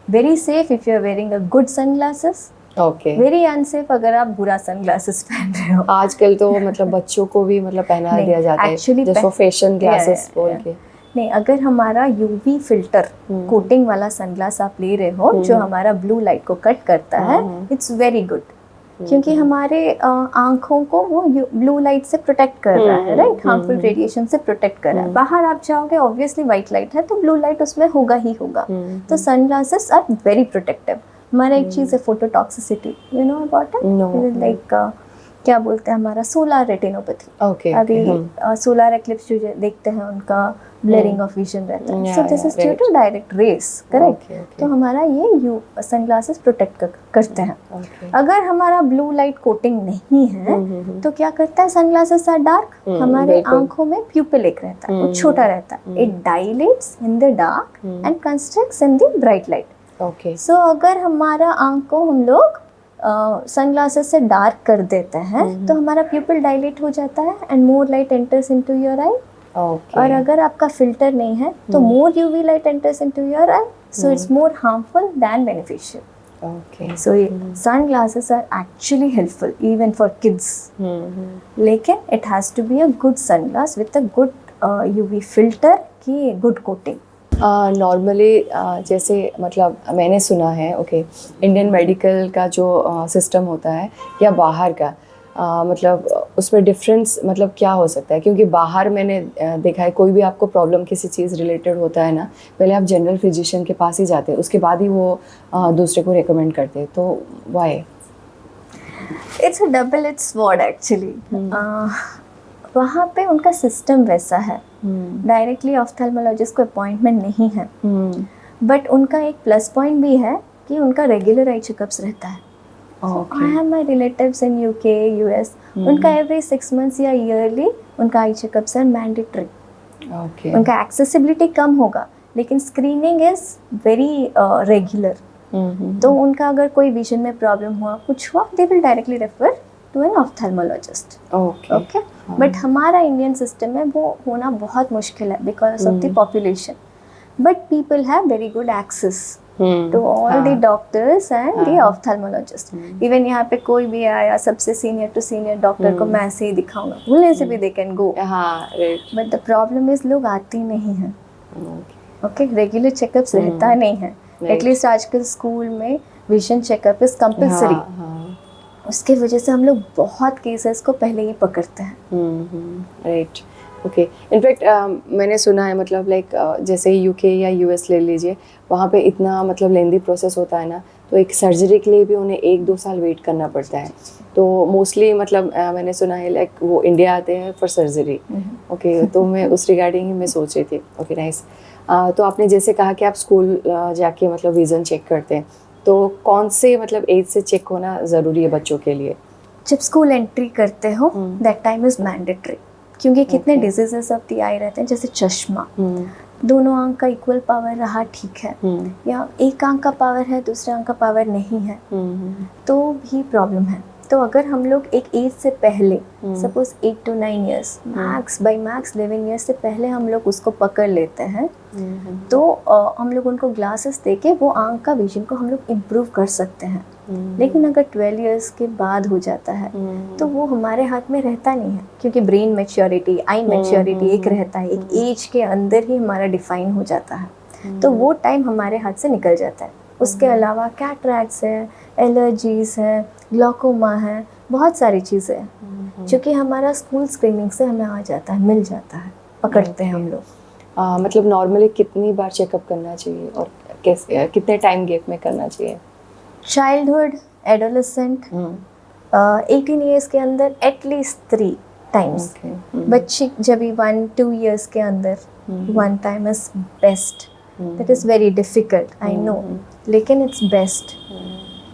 Very safe if you are wearing a good sunglasses. Okay. Very unsafe अगर आप बुरा sunglasses पहन रहे हो. आजकल तो मतलब बच्चों को भी मतलब पहना दिया जाता है जैसे फैशन ग्लासेस बोल के. नहीं, अगर हमारा यूवी फिल्टर कोटिंग वाला सनग्लास आप ले रहे हो जो हमारा ब्लू लाइट को कट करता है, इट्स वेरी गुड. क्योंकि हमारे आंखों को वो ब्लू लाइट से प्रोटेक्ट कर रहा है, राइट, हार्मफुल रेडिएशन से प्रोटेक्ट कर रहा है. बाहर आप जाओगे ऑब्वियसली वाइट लाइट है तो ब्लू लाइट उसमें होगा ही होगा. तो सनग्लासेस आर वेरी प्रोटेक्टिव. हमारा एक चीज़ है phototoxicity, you know about it, like क्या बोलते हैं हमारा सोलर रेटिनोपैथी. अभी सोलर एक्लिप्स जो देखते हैं उनका ब्लरिंग ऑफ विजन रहता है. So this is due to direct rays. Correct. तो हमारा ये सनग्लासेस प्रोटेक्ट करते हैं. अगर हमारा ब्लू लाइट कोटिंग नहीं है तो क्या करता है सनग्लासेस आर डार्क. हमारे आंखों में प्यूपिल एक रहता है, वो छोटा रहता है. It dilates in the dark and constricts in the bright light. So अगर हमारा आंख को हम लोग सनग्लासेस से डार्क कर देते हैं तो हमारा प्यूपिल डायलेट हो जाता है and more light enters into your eye. और अगर आपका फिल्टर नहीं है तो more UV light enters into your eye, so it's more harmful than beneficial. So sunglasses are actually helpful even for kids, लेकिन it has to be a good sunglass with a good UV filter की good coating. Normally जैसे मतलब मैंने सुना है Indian medical का जो system होता है या बाहर का, मतलब उसमें डिफरेंस मतलब क्या हो सकता है? क्योंकि बाहर मैंने देखा है कोई भी आपको प्रॉब्लम किसी चीज़ रिलेटेड होता है ना, पहले आप जनरल फिजिशियन के पास ही जाते हैं, उसके बाद ही वो दूसरे को रिकमेंड करते हैं, तो why? It's a double edge sword actually. वहाँ पे उनका सिस्टम वैसा है, डायरेक्टली ऑफ्थेल्मोलॉजिस्ट को अपॉइंटमेंट नहीं है, बट उनका एक प्लस पॉइंट भी है कि उनका रेगुलर आई चेकअप्स रहता है। I have my relatives in UK US, उनका एवरी 6 months या ईयरली उनका आई चेकअप्स है मैंडेटरी। ओके। उनका एक्सेसिबिलिटी कम होगा लेकिन स्क्रीनिंग इज वेरी रेगुलर। तो उनका अगर कोई विजन में प्रॉब्लम हुआ, कुछ हुआ, they will directly refer to an ophthalmologist. Okay, but हमारा इंडियन सिस्टम में वो होना बहुत मुश्किल है because of the population, but people have very good access to all the doctors and the ophthalmologist. Even यहाँ पे कोई भी आया सबसे सीनियर टू सीनियर डॉक्टर को मैं ऐसे ही दिखाऊंगा, बोलने से भी they can go, but the problem is लोग आते नहीं हैं। ओके, रेगुलर चेकअप्स रहता नहीं है। एटलीस्ट आजकल स्कूल में विजन चेकअप इज कंपल्सरी, उसके वजह से हम लोग बहुत केसेस को पहले ही पकड़ते हैं। Right, okay. इनफैक्ट मैंने सुना है मतलब लाइक जैसे यूके या यूएस ले लीजिए, वहाँ पे इतना मतलब लेंदी प्रोसेस होता है ना, तो एक सर्जरी के लिए भी उन्हें 1-2 साल वेट करना पड़ता है। तो मोस्टली मतलब मैंने सुना है लाइक वो इंडिया आते हैं फॉर सर्जरी। ओके, तो मैं उस रिगार्डिंग ही मैं सोच रही थी। Okay, nice. तो आपने जैसे कहा कि आप स्कूल जाके मतलब विज़न चेक करते हैं, तो कौन से मतलब एज से चेक होना ज़रूरी है बच्चों के लिए? जब स्कूल एंट्री करते हो दैट टाइम इज मैंडेटरी, क्योंकि कितने डिजीजेस ऑफ द आई रहते हैं, जैसे चश्मा, दोनों आंख का इक्वल पावर रहा ठीक है, या एक आंख का पावर है दूसरे आंख का पावर नहीं है, तो भी प्रॉब्लम है। तो अगर हम लोग एक एज से पहले, suppose 8 to 9 years, max by max 11 years से पहले हम लोग उसको पकड़ लेते हैं, तो हम लोग उनको ग्लासेस देके वो आंख का विजन को हम लोग इम्प्रूव कर सकते हैं। लेकिन अगर 12 years के बाद हो जाता है तो वो हमारे हाथ में रहता नहीं है, क्योंकि ब्रेन मैच्योरिटी, आई मैच्योरिटी एक रहता है, एक एज के अंदर ही हमारा डिफाइन हो जाता है, तो वो टाइम हमारे हाथ से निकल जाता है। उसके अलावा कैटरैक्ट्स है, एलर्जीज है, ग्लॉकोमा है, बहुत सारी चीज़ें हैं जो कि हमारा स्कूल स्क्रीनिंग से हमें आ जाता है, मिल जाता है, पकड़ते हैं हम लोग। मतलब नॉर्मली कितनी बार चेकअप करना चाहिए और कैसे, कितने टाइम गैप में करना चाहिए? चाइल्डहुड, एडोलेसेंट, 18 years के अंदर एटलीस्ट 3 times। बच्ची जब भी 1-2 years के अंदर 1 time is best. That is very difficult, I know, लेकिन इट्स बेस्ट।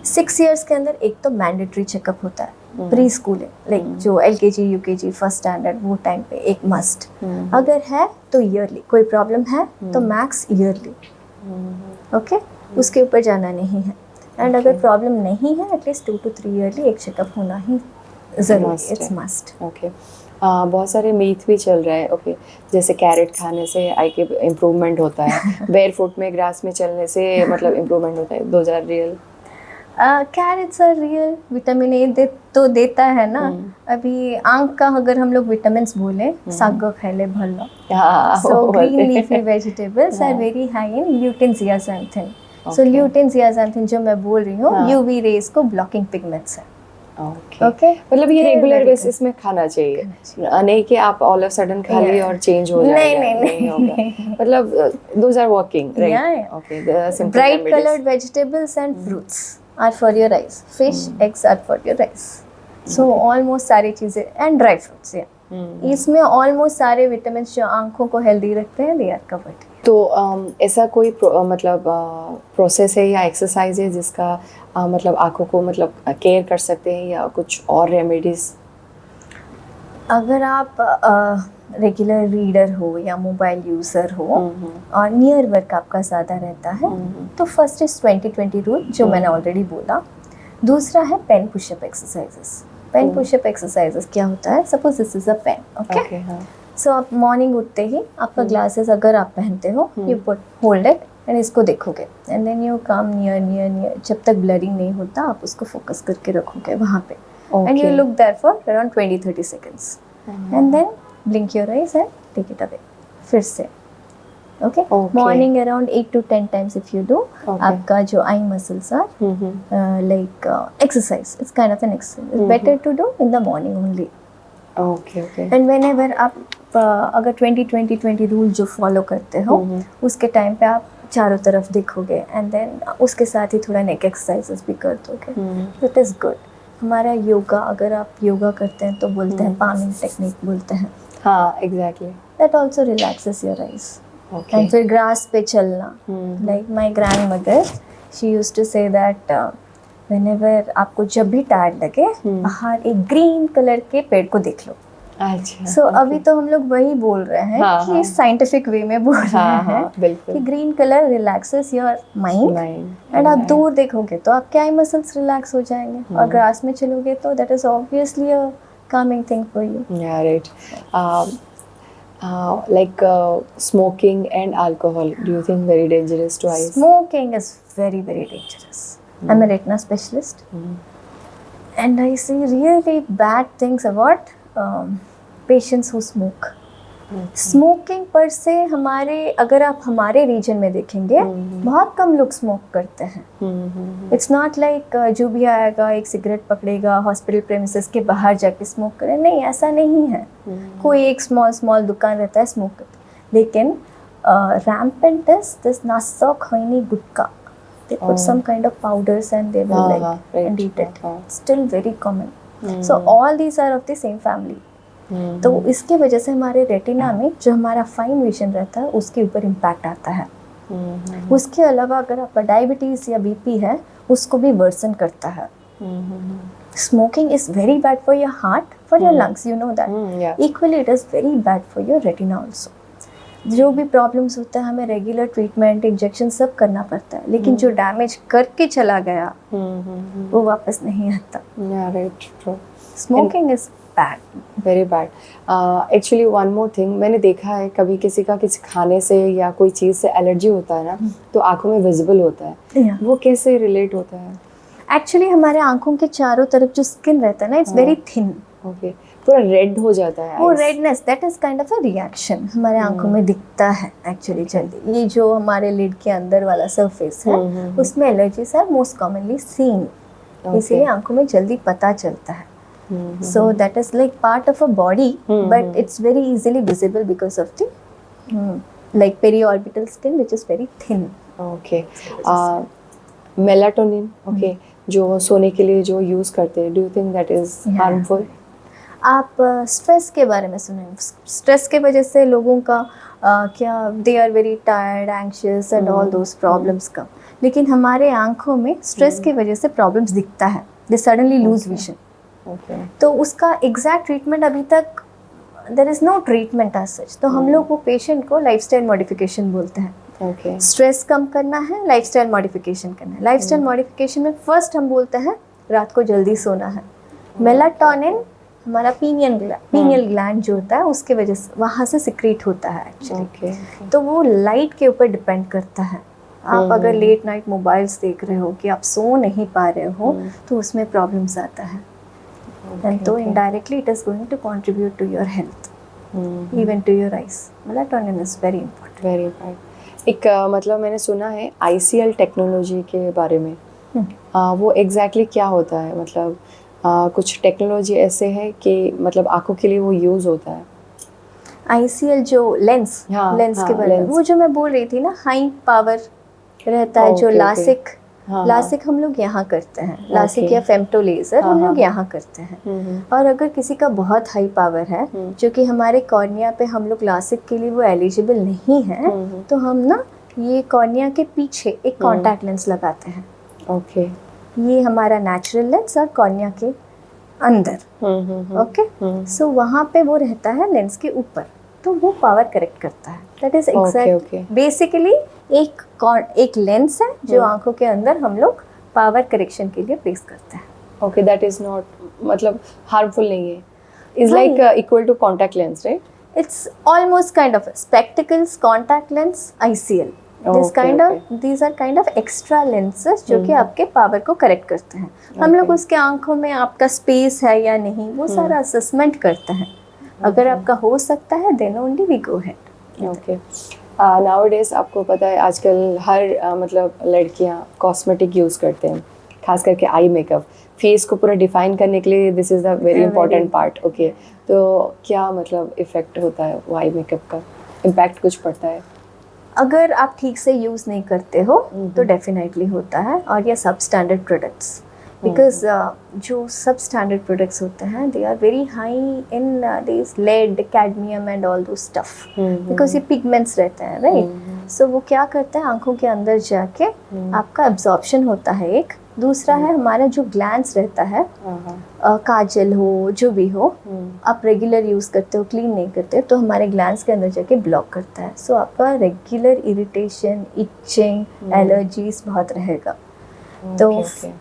6 years के अंदर एक तो मैंडेटरी चेकअप होता है, प्री स्कूल लाइक जो LKG UKG फर्स्ट स्टैंडर्ड, वो टाइम पे एक मस्ट। अगर है तो ईयरली, कोई प्रॉब्लम है तो मैक्स ईयरली। ओके, उसके ऊपर जाना नहीं है। एंड अगर प्रॉब्लम नहीं है एटलीस्ट 2 to 3 ईयरली एक चेकअप होना ही ज़रूरी, इट्स मस्ट। ओके, बहुत सारे मीथ भी चल रहा है। ओके, जैसे कैरेट खाने से आई के इम्प्रूवमेंट होता है, बेयर फुट में ग्रास में चलने से मतलब इम्प्रूवमेंट होता है, those are real? Carrots are real, vitamin A तो देता है ना। अभी आंख का अगर हम लोग विटामिन्स बोले, साग खेले भलो, so green leafy vegetables are very high in lutein zeaxanthin. So lutein zeaxanthin जो मैं बोल रही हूँ, यूवी रेज को ब्लॉकिंग पिगमेंट्स है। ओके, मतलब ये रेगुलर बेसिस में खाना चाहिए, नहीं कि आप ऑल ऑफ सडन खा लिए और चेंज हो जाएगा, नहीं होगा। मतलब those are working, right? Okay, the simple bright coloured vegetables and fruits are for your eyes, fish eggs are for your eyes. So almost सारी चीज़ें, एंड ड्राई फ्रूट्स, इसमें ऑलमोस्ट सारे विटामिन जो आंखों को हेल्दी रखते हैं, दे आर कवर्ड। तो ऐसा कोई मतलब प्रोसेस है या एक्सरसाइज है जिसका मतलब आँखों को मतलब केयर कर सकते हैं, या कुछ और रेमेडीज? अगर आप रेगुलर रीडर हो या मोबाइल यूज़र हो और नियर वर्क आपका ज़्यादा रहता है, तो फर्स्ट इज 20-20 रूल जो मैंने ऑलरेडी बोला। दूसरा है pen push up exercises. Pen push up exercises क्या होता है, suppose this is a pen, okay, so आप मॉर्निंग उठते ही आपका ग्लासेस अगर आप पहनते हो, you put hold it and इसको देखोगे, and then you come near, जब तक ब्लरिंग नहीं होता आप उसको फोकस करके रखोगे वहाँ पे, and you look there for around 20-30 seconds, and then blink your eyes and take it away. फिर से okay Okay. Morning around 8 to 10 times if you do Okay. आपका जो eye muscles are like exercise it's kind of an exercise better to do in the morning only okay okay and whenever आप अगर 20-20-20 rule जो follow करते हो उसके time पे आप चारों तरफ देखोगे एंड देन उसके साथ ही थोड़ा नेक एक्सरसाइजेस भी कर दोगे इट इज़ गुड. हमारा योगा अगर आप योगा करते हैं तो बोलते हैं पामिंग टेक्निक बोलते हैं. हाँ exactly. That also relaxes your eyes. Okay. And फिर ग्रास पे चलना. Like my grandmother she use to say that whenever आपको जब भी टायर्ड लगे बाहर एक ग्रीन कलर के पेड़ को देख लो. अच्छा. सो अभी तो हम लोग वही बोल रहे हैं हाँ, कि हाँ. साइंटिफिक वे में बोल हाँ रहे हैं हाँ बिल्कुल. कि green colour relaxes your mind and आप दूर देखोगे तो आपके आई मसल्स रिलैक्स हो जाएंगे और ग्रास में चलोगे तो that is obviously a calming thing for you. Yeah, right. Like smoking and alcohol, do you think very dangerous to eyes? Smoking is very, very dangerous. I'm a retina specialist and I see really bad things about patients who smoke. Smoking पर से हमारे अगर आप हमारे reason में देखेंगे बहुत कम लोग स्मोक करते हैं. इट्स नॉट लाइक जो भी आएगा एक सिगरेट पकड़ेगा हॉस्पिटल प्रेमिसेस के बाहर जाके स्मोक करे. नहीं, ऐसा नहीं है. कोई एक स्मॉल दुकान रहता है स्मोक करते. लेकिन rampant is this nassau khoini gutka. They put some kind of powders and they will right. and eat it. Still very common. So all these are of the same family. तो इसके वजह से हमारे retina में जो हमारा fine vision रहता है उसके ऊपर इम्पैक्ट आता है. उसके अलावा अगर आपका डायबिटीज़ या बीपी है उसको भी वर्सन करता है. Smoking is very bad for your heart, for your lungs, you know that. Equally it is very bad for your retina also. जो भी प्रॉब्लम्स होता है हमें रेगुलर ट्रीटमेंट इंजेक्शन सब करना पड़ता है लेकिन जो डैमेज करके चला गया वो वापस नहीं आता. Smoking is bad. Very bad. Actually one more thing, मैंने देखा है कभी किसी का किसी खाने से या कोई चीज़ से एलर्जी होता है ना तो आंखों में विजिबल होता है. Yeah. वो कैसे रिलेट होता है? एक्चुअली हमारे आंखों के चारों तरफ जो स्किन रहता है ना इट्स वेरी थिन. ओके. पूरा रेड हो जाता है. वो redness that is kind of a reaction हमारे आंखों में दिखता है एक्चुअली जल्दी. ये जो हमारे लिड के अंदर वाला सरफेस है उसमें allergies are most commonly seen. इसीलिए आंखों में जल्दी पता चलता है. So that is like part of a body, but it's very easily visible because of the like periorbital skin, which is very thin. Okay. Melatonin, okay, जो सोने के लिए जो यूज करते हैं, do you think that is harmful? आप stress के बारे में सुने. स्ट्रेस के वजह से लोगों का क्या they are very tired, anxious and all those problems का. लेकिन हमारे आंखों में स्ट्रेस की वजह से प्रॉब्लम्स दिखता है. They suddenly lose vision. तो उसका एग्जैक्ट ट्रीटमेंट अभी तक there is no treatment as such. तो हम लोग वो पेशेंट को लाइफस्टाइल मॉडिफिकेशन बोलते हैं. स्ट्रेस कम करना है, लाइफस्टाइल मॉडिफिकेशन करना है. लाइफस्टाइल मॉडिफिकेशन में फर्स्ट हम बोलते हैं रात को जल्दी सोना है. मेलाटोनिन हमारा पीनियल ग्लैंड जो होता है उसके वजह से वहाँ से सिक्रीट होता है एक्चुअली. तो वो लाइट के ऊपर डिपेंड करता है. आप अगर लेट नाइट मोबाइल्स देख रहे हो कि आप सो नहीं पा रहे हो तो उसमें प्रॉब्लम्स आता है. And so indirectly it is going to contribute to your health, even to your eyes. Melatonin is very important. Very important. एक मतलब मैंने सुना है ICL टेक्नोलॉजी के बारे में. वो एग्जैक्टली क्या होता है? मतलब कुछ टेक्नोलॉजी ऐसे है कि मतलब आंखों के लिए वो यूज़ होता है. ICL जो लेंस के बारे में वो जो मैं बोल रही थी ना, हाई पावर रहता है जो लासिक. लासिक हम लोग यहाँ करते हैं. लासिक या फेम्टो लेज़र हम लोग यहाँ करते हैं. और अगर किसी का बहुत हाई पावर है जो कि हमारे कॉर्निया पे हम लोग लासिक के लिए वो एलिजिबल नहीं है तो हम ना ये कॉर्निया के पीछे एक कॉन्टैक्ट लेंस लगाते हैं. ओके. ये हमारा नेचुरल लेंस और कॉर्निया के अंदर. ओके. सो वहाँ पे वो रहता है लेंस के ऊपर तो वो पावर करेक्ट करता है. दैट इज एग्जैक्ट बेसिकली एक लेंस है जो आंखों के अंदर हम लोग पावर करेक्शन के लिए प्लेस करते हैं. ओके. दैट इज नॉट मतलब हार्मफुल नहीं है. Is like equal to contact lens, right? It's almost kind of spectacles, contact lens, ICL. these are kind of extra lenses जो कि आपके पावर को करेक्ट करते हैं. हम लोग उसके आंखों में आपका स्पेस है या नहीं वो सारा असेसमेंट करते हैं. अगर आपका हो सकता है then only we go ahead. Okay. Nowadays आपको पता है आजकल हर मतलब लड़कियां कॉस्मेटिक यूज़ करते हैं, खास करके आई मेकअप फेस को पूरा डिफाइन करने के लिए। This is the very important part. Okay, तो क्या मतलब इफ़ेक्ट होता है वो आई मेकअप का, इम्पैक्ट कुछ पड़ता है? अगर आप ठीक से यूज़ नहीं करते हो तो डेफिनेटली होता है। और ये सब स्टैंडर्ड प्रोडक्ट्स, बिकॉज जो सब स्टैंडर्ड प्रोडक्ट्स होते हैं they are very high in this lead, cadmium and all those stuff, because ये पिगमेंट्स रहते हैं, राइट। सो वो क्या करते हैं, आंखों के अंदर जाके आपका एब्जॉर्प्शन होता है एक। दूसरा है हमारा जो ग्लैंड्स रहता है, काजल हो जो भी हो, आप रेगुलर यूज़ करते हो, क्लीन नहीं करते तो हमारे ग्लैंड्स के अंदर जाके ब्लॉक करता है। सो आपका रेगुलर इरिटेशन, इचिंग, एलर्जीज बहुत रहेगा। तो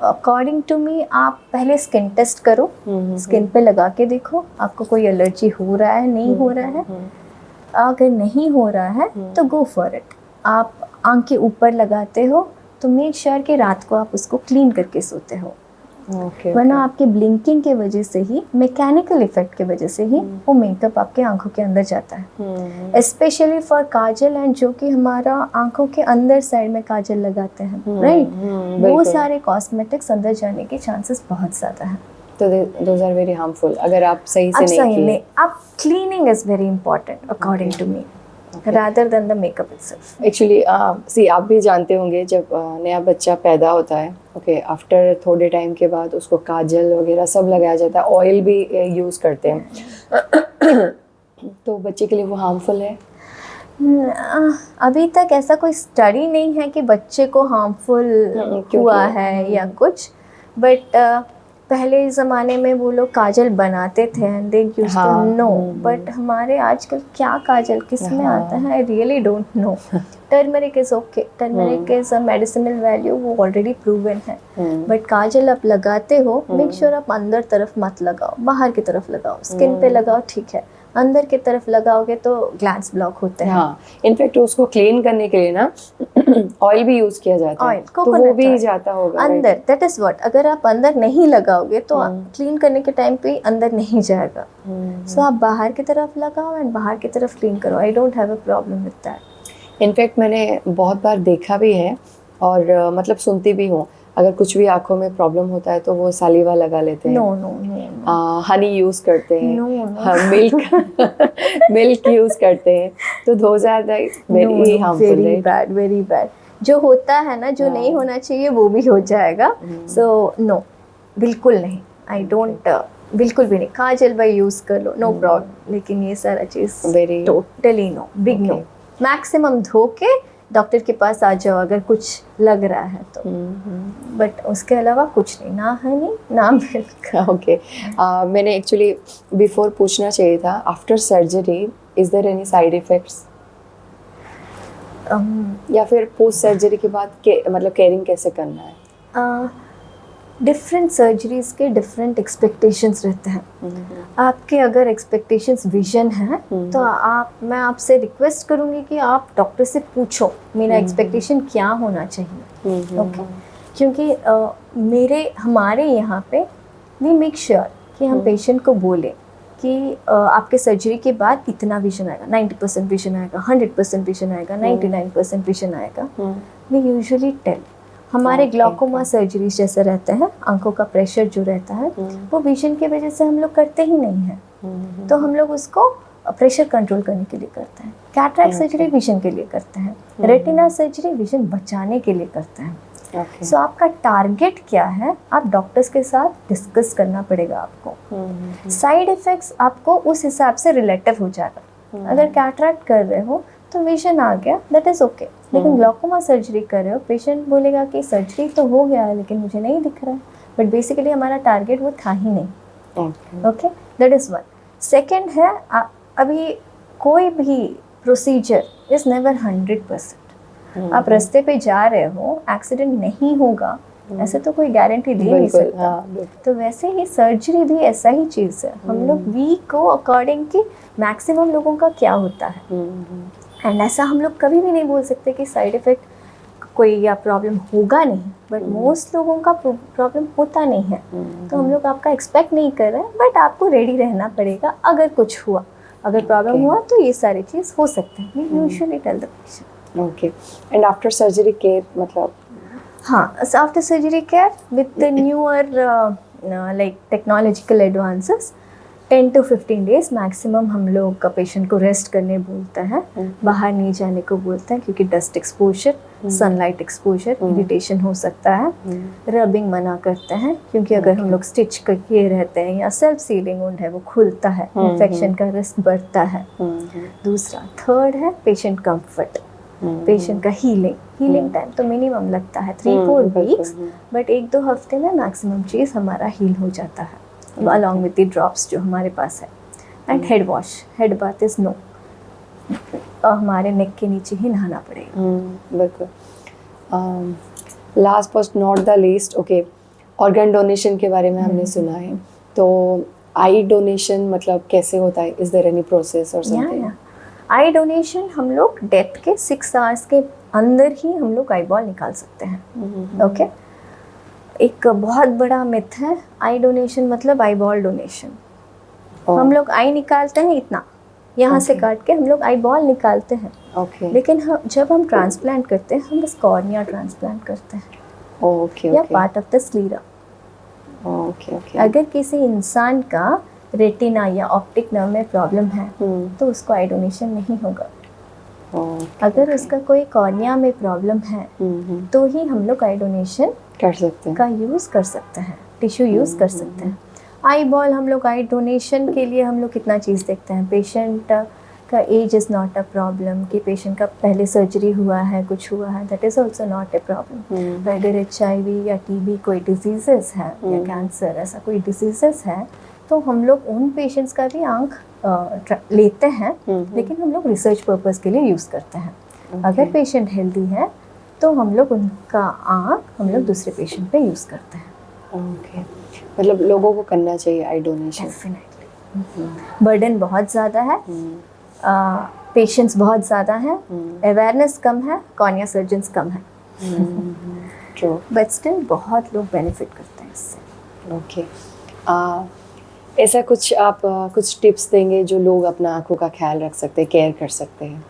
अकॉर्डिंग टू मी आप पहले स्किन टेस्ट करो, स्किन पे लगा के देखो आपको कोई एलर्जी हो रहा है, नहीं हो रहा है। अगर नहीं हो रहा है तो गो फॉर इट। आप आँख के ऊपर लगाते हो तो मेक श्योर कि रात को आप उसको क्लीन करके सोते हो, वरना आपके ब्लिंकिंग के वजह से ही, मैकेनिकल इफेक्ट के वजह से ही वो मेकअप आपके आंखों के अंदर जाता है। स्पेशली फॉर काजल, एंड जो कि हमारा आंखों के अंदर साइड में काजल लगाते हैं, राइट, वो सारे कॉस्मेटिक्स अंदर जाने के चांसेस बहुत ज़्यादा हैं। तो दोज आर वेरी हार्मफुल अगर आप सही से नहीं किए। आप cleaning is very important according to me, rather than the makeup itself. Actually see आप भी जानते होंगे जब नया बच्चा पैदा होता है, ओके, आफ्टर थोड़े टाइम के बाद उसको काजल वगैरह सब लगाया जाता है, ऑयल भी यूज़ करते हैं। तो बच्चे के लिए वो हार्मफुल है? अभी तक ऐसा कोई स्टडी नहीं है कि बच्चे को हार्मफुल हुआ है या कुछ, बट पहले ज़माने में वो लोग काजल बनाते थे and they used to know, but हमारे आजकल क्या काजल किस में आता है, I really don't know. Turmeric is okay, turmeric is a medicinal value, वो ऑलरेडी प्रूवन है। बट काजल आप लगाते हो, मेक श्योर आप अंदर तरफ मत लगाओ, बाहर की तरफ लगाओ। स्किन पे लगाओ ठीक है, अंदर की तरफ लगाओगे तो ग्लैंड्स ब्लॉक होते हैं। हाँ, इनफैक्ट उसको क्लीन करने के लिए ना ऑयल भी यूज किया जाता है, तो वो भी जाता होगा अंदर। दैट इज व्हाट, अगर आप अंदर नहीं लगाओगे तो क्लीन करने के टाइम पे अंदर नहीं जाएगा। सो आप बाहर की तरफ लगाओ एंड बाहर की तरफ क्लीन करो। I don't have a problem with that. In fact मैंने बहुत बार देखा भी है और मतलब सुनती भी हूँ, अगर कुछ भी आंखों में प्रॉब्लम होता है तो वो सालिवा लगा लेते हैं। No no no, honey use करते हैं। नो मिल्क मिल्क यूज करते हैं, तो those are very harmful. Very bad. जो होता है ना, जो नहीं होना चाहिए वो भी हो जाएगा। सो नो, बिल्कुल नहीं। आई डोंट, बिल्कुल भी नहीं। काजल भाई यूज कर लो, नो प्रॉब्लम, लेकिन ये सारा चीज very totally no, big no. Maximum धो के डॉक्टर के पास आ जाओ अगर कुछ लग रहा है तो, बट उसके अलावा कुछ नहीं, ना हनी ना मिल्क। ओके, मैंने एक्चुअली बिफोर पूछना चाहिए था, after surgery is there any side effects, या फिर पोस्ट सर्जरी के बाद मतलब केयरिंग कैसे करना है? डिफरेंट सर्जरीज के डिफरेंट एक्सपेक्टेशंस रहते हैं। आपके अगर एक्सपेक्टेशंस विजन है तो मैं आपसे रिक्वेस्ट करूँगी कि आप डॉक्टर से पूछो मेरा एक्सपेक्टेशन क्या होना चाहिए। ओके, क्योंकि हमारे यहाँ पे वी मेक श्योर कि हम पेशेंट को बोले कि आपके सर्जरी के बाद इतना विजन आएगा, 90% विजन आएगा, 100% विजन आएगा, 99% विजन आएगा। वी यूजुअली टेल, हमारे ग्लॉकोमा सर्जरी जैसे रहते हैं, आंखों का प्रेशर जो रहता है वो विजन की वजह से हम लोग करते ही नहीं हैं, तो हम लोग उसको प्रेशर कंट्रोल करने के लिए करते हैं। कैटरैक्ट सर्जरी विजन के लिए करते हैं, रेटिना सर्जरी विजन बचाने के लिए करते हैं। सो आपका टारगेट क्या है, आप डॉक्टर्स के साथ डिस्कस करना पड़ेगा आपको। साइड इफ़ेक्ट्स आपको उस हिसाब से रिलेटिव हो जाएगा। अगर कैटरैक्ट कर रहे हो तो विजन आ गया, दैट इज़ ओके। लेकिन ग्लॉकोमा सर्जरी कर रहे हो, पेशेंट बोलेगा कि सर्जरी तो हो गया है लेकिन मुझे नहीं दिख रहा है, बट बेसिकली हमारा टारगेट वो था ही नहीं। Okay, that is one. Second है, अभी कोई भी प्रोसीजर इज़ नेवर 100%। आप रास्ते पे जा रहे हो, एक्सीडेंट नहीं होगा ऐसे तो कोई गारंटी दे नहीं सकता। तो वैसे ही सर्जरी भी ऐसा ही चीज़ है। हम लोग वीक को अकॉर्डिंग की मैक्सिमम लोगों का क्या होता है, एंड ऐसा हम लोग कभी भी नहीं बोल सकते कि साइड इफ़ेक्ट कोई या प्रॉब्लम होगा नहीं, बट मोस्ट लोगों का प्रॉब्लम होता नहीं है। तो हम लोग आपका एक्सपेक्ट नहीं कर रहे हैं, बट आपको रेडी रहना पड़ेगा अगर कुछ हुआ। अगर प्रॉब्लम Okay. हुआ तो ये सारी चीज़ हो सकते हैं. We usually tell the patient. Okay. And after surgery care मतलब हाँ, after surgery care with the newer like technological advances 10 to 15 days maximum हम लोग का पेशेंट को रेस्ट करने बोलते हैं, बाहर नहीं जाने को बोलते हैं क्योंकि dust exposure, sunlight exposure, irritation हो सकता है. रबिंग मना करते हैं क्योंकि अगर हम लोग स्टिच करके रहते हैं या सेल्फ सीलिंग वुंड है वो खुलता है, इन्फेक्शन का रिस्क बढ़ता है. दूसरा, थर्ड है पेशेंट कंफर्ट, पेशेंट का हीलिंग टाइम तो मिनिमम लगता है 3-4 वीक्स, बट 1-2 हफ्ते में मैक्सिमम चीज़ हमारा हील हो जाता है अलॉन्ग विद द ड्रॉप्स जो हमारे पास है. And head wash, head bath is no, हमारे नेक के नीचे ही नहाना पड़ेगा. बिल्कुल. Last but not the least, okay, organ donation के बारे में हमने सुना है, तो आई डोनेशन मतलब कैसे होता है? इज देयर एनी प्रोसेस और समथिंग? आई डोनेशन हम लोग डेथ के 6 आवर्स के अंदर ही हम लोग आई बॉल निकाल सकते हैं. ओके. एक बहुत बड़ा मिथ है आई डोनेशन मतलब आई बॉल डोनेशन. हम लोग आई निकालते हैं इतना, यहाँ से काट के हम लोग आई बॉल निकालते हैं. ओके. लेकिन जब हम ट्रांसप्लांट करते हैं हम बस कॉर्निया ट्रांसप्लांट करते हैं ओके. या part of the sclera. Okay. Okay. अगर किसी इंसान का रेटिना या ऑप्टिक नर्व में प्रॉब्लम है तो उसको आई डोनेशन नहीं होगा. अगर उसका कोई कॉर्निया में प्रॉब्लम है तो ही हम लोग आई डोनेशन कर सकते हैं, का यूज़ कर सकते हैं, टिश्यू यूज़ कर सकते हैं. आई बॉल हम लोग आई डोनेशन के लिए हम लोग कितना चीज़ देखते हैं. पेशेंट का age is not a problem, कि पेशेंट का पहले सर्जरी हुआ है, कुछ हुआ है, that is also not a problem. अगर HIV या TB कोई डिजीज़ेस है या कैंसर ऐसा कोई डिजीज़ेस है तो हम लोग उन पेशेंट्स का भी आँख लेते हैं, लेकिन हम लोग रिसर्च पर्पस के लिए यूज़ करते हैं. अगर पेशेंट हेल्दी है तो हम लोग उनका आँख हम लोग दूसरे पेशेंट पे यूज़ करते हैं. ओके. मतलब लोगों को करना चाहिए आई डोनेशन. डेफिनेटली. बर्डन बहुत ज़्यादा है, पेशेंट्स बहुत ज़्यादा हैं, अवेयरनेस कम है, कॉर्निया सर्जन्स कम है, ट्रू. बट स्टिल बहुत लोग बेनिफिट करते हैं इससे. ओके. ऐसा कुछ आप कुछ टिप्स देंगे जो लोग अपना आँखों का ख्याल रख सकते हैं, केयर कर सकते हैं?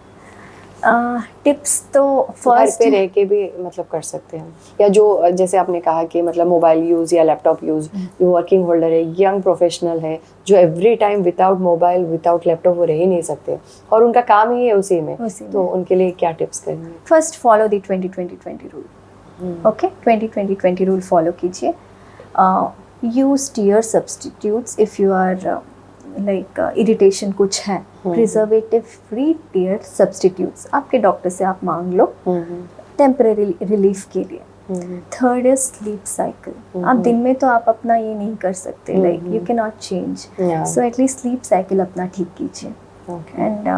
टिप्स तो घर फर्स्ट पे रह के भी मतलब कर सकते हैं, या जो जैसे आपने कहा कि मतलब मोबाइल यूज़ या लैपटॉप यूज़, जो वर्किंग होल्डर है, यंग प्रोफेशनल है, जो every time without mobile without laptop वो रह ही नहीं सकते और उनका काम ही है उसी में, तो उनके लिए क्या टिप्स करेंगे? First follow the 20-20-20 rule. Okay, 20-20-20 rule follow कीजिए. Use tear substitutes if you are like irritation कुछ है, प्रिजर्वेटिव फ्री टीयर सब्सटीट्यूट्स आपके डॉक्टर से आप मांग लो टेम्परेरी रिलीफ के लिए. Third is sleep cycle. आप दिन में तो आप अपना ये नहीं कर सकते, like you can not change, so at least sleep cycle अपना ठीक कीजिए. And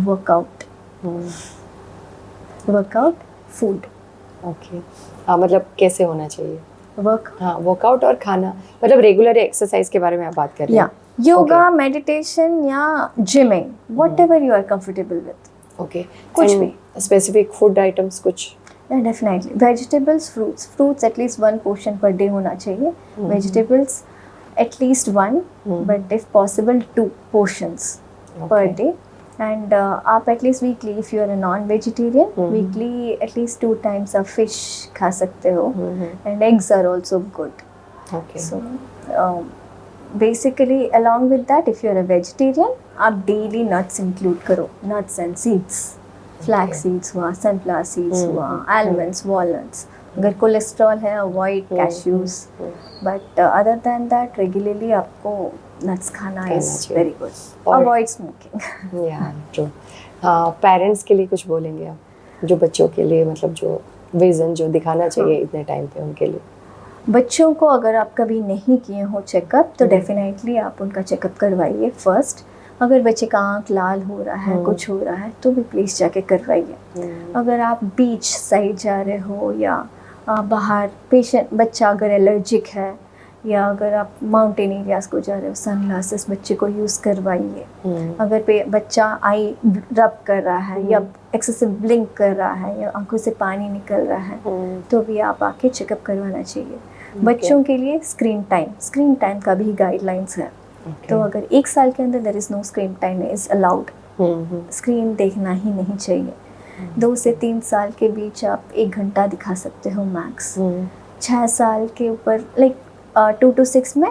workout, food. ओके. मतलब कैसे होना चाहिए वर्क? हाँ, वर्कआउट और खाना, मतलब रेगुलर एक्सरसाइज के बारे में आप बात कर रहे हैं. योगा, मेडिटेशन या gymming, whatever you are comfortable with. Okay. कुछ भी स्पेसिफिक फूड आइटम्स कुछ? Definitely vegetables, fruits at least 1 portion per day होना चाहिए. Vegetables at least 1, but if possible 2 portions per day. And आप at least weekly, if you are a non vegetarian, weekly at least 2 times आप fish खा सकते हो. And eggs are also good. Okay. So basically along with that, if you are a vegetarian, आप daily nuts include करो, nuts and seeds, flax seeds हुआ, sunflower seeds हुआ, almonds, walnuts. अगर cholesterol है, avoid cashews, but other than that regularly आपको nuts खाना is very good. Avoid smoking. Yeah true. Parents के लिए कुछ बोलेंगे आप, जो बच्चों के लिए मतलब जो विजन जो दिखाना चाहिए इतने टाइम पे उनके लिए? बच्चों को अगर आप कभी नहीं किए हो चेकअप तो डेफिनेटली आप उनका चेकअप करवाइए फर्स्ट. अगर बच्चे का आँख लाल हो रहा है, कुछ हो रहा है, तो भी प्लीज़ जाके करवाइए. अगर आप बीच साइड जा रहे हो या बाहर बच्चा अगर एलर्जिक है, या अगर आप माउंटेन एरियाज को जा रहे हो, सनग्लासेस बच्चे को यूज़ करवाइए. अगर बच्चा आई रब कर रहा है या एक्सेसिव ब्लिंक कर रहा है या आंखों से पानी निकल रहा है, तो भी आप आके चेकअप करवाना चाहिए. बच्चों के लिए स्क्रीन टाइम का भी गाइडलाइंस है. तो अगर 1 साल के अंदर there is no screen time is allowed, screen देखना ही नहीं चाहिए। 2 से 3 साल के बीच आप 1 घंटा दिखा सकते हो मैक्स। 6 साल के ऊपर लाइक 2 to 6 में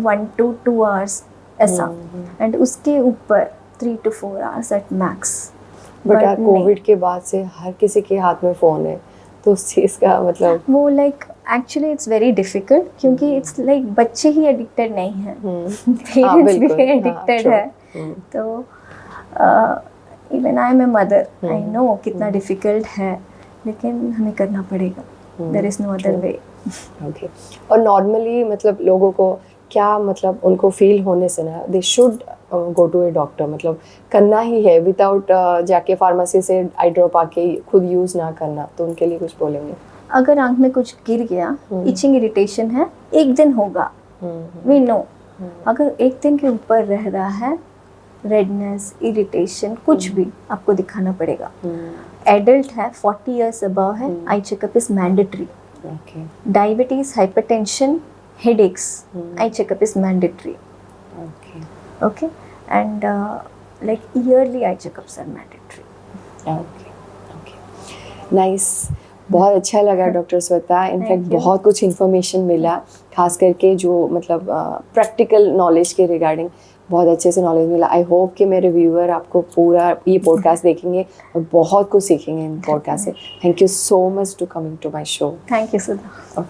1 to 2 hours ऐसा, एंड उसके ऊपर 3 to 4 hours at max. But यार कोविड के बाद से हर किसी के हाथ में फ़ोन है, तो उस चीज़ का मतलब वो like actually it's very difficult, क्योंकि इट्स लाइक बच्चे ही एडिक्टेड नहीं हैं, पेरेंट्स भी एडिक्टेड है। तो even I am a mother, I know कितना डिफिकल्ट है, लेकिन हमें करना पड़ेगा, there is no other way. Okay. और नॉर्मली मतलब लोगों को क्या मतलब उनको फील होने से ना they should go to a doctor, मतलब करना ही है विदाउट जाके फार्मेसी से आई ड्रॉप आके खुद यूज़ ना करना, तो उनके लिए कुछ बोलेंगे? अगर आंख में कुछ गिर गया, इचिंग इरिटेशन है, 1 दिन होगा, वी नो। अगर 1 दिन के ऊपर रह रहा है, रेडनेस, इरिटेशन, कुछ भी आपको दिखाना पड़ेगा। एडल्ट है, 40 इयर्स अबव है, eye checkup is mandatory. Diabetes, hypertension, headaches, eye checkup is mandatory. Okay, and like yearly eye checkups are mandatory. Okay. Nice. बहुत अच्छा लगा डॉक्टर श्वेता, इनफैक्ट बहुत कुछ इन्फॉर्मेशन मिला, खास करके जो मतलब प्रैक्टिकल नॉलेज के रिगार्डिंग बहुत अच्छे से नॉलेज मिला। आई होप कि मेरे व्यूअर आपको पूरा ये पॉडकास्ट देखेंगे और बहुत कुछ सीखेंगे इन पॉडकास्ट से। Thank you so much to coming to my show. Thank you Sudha.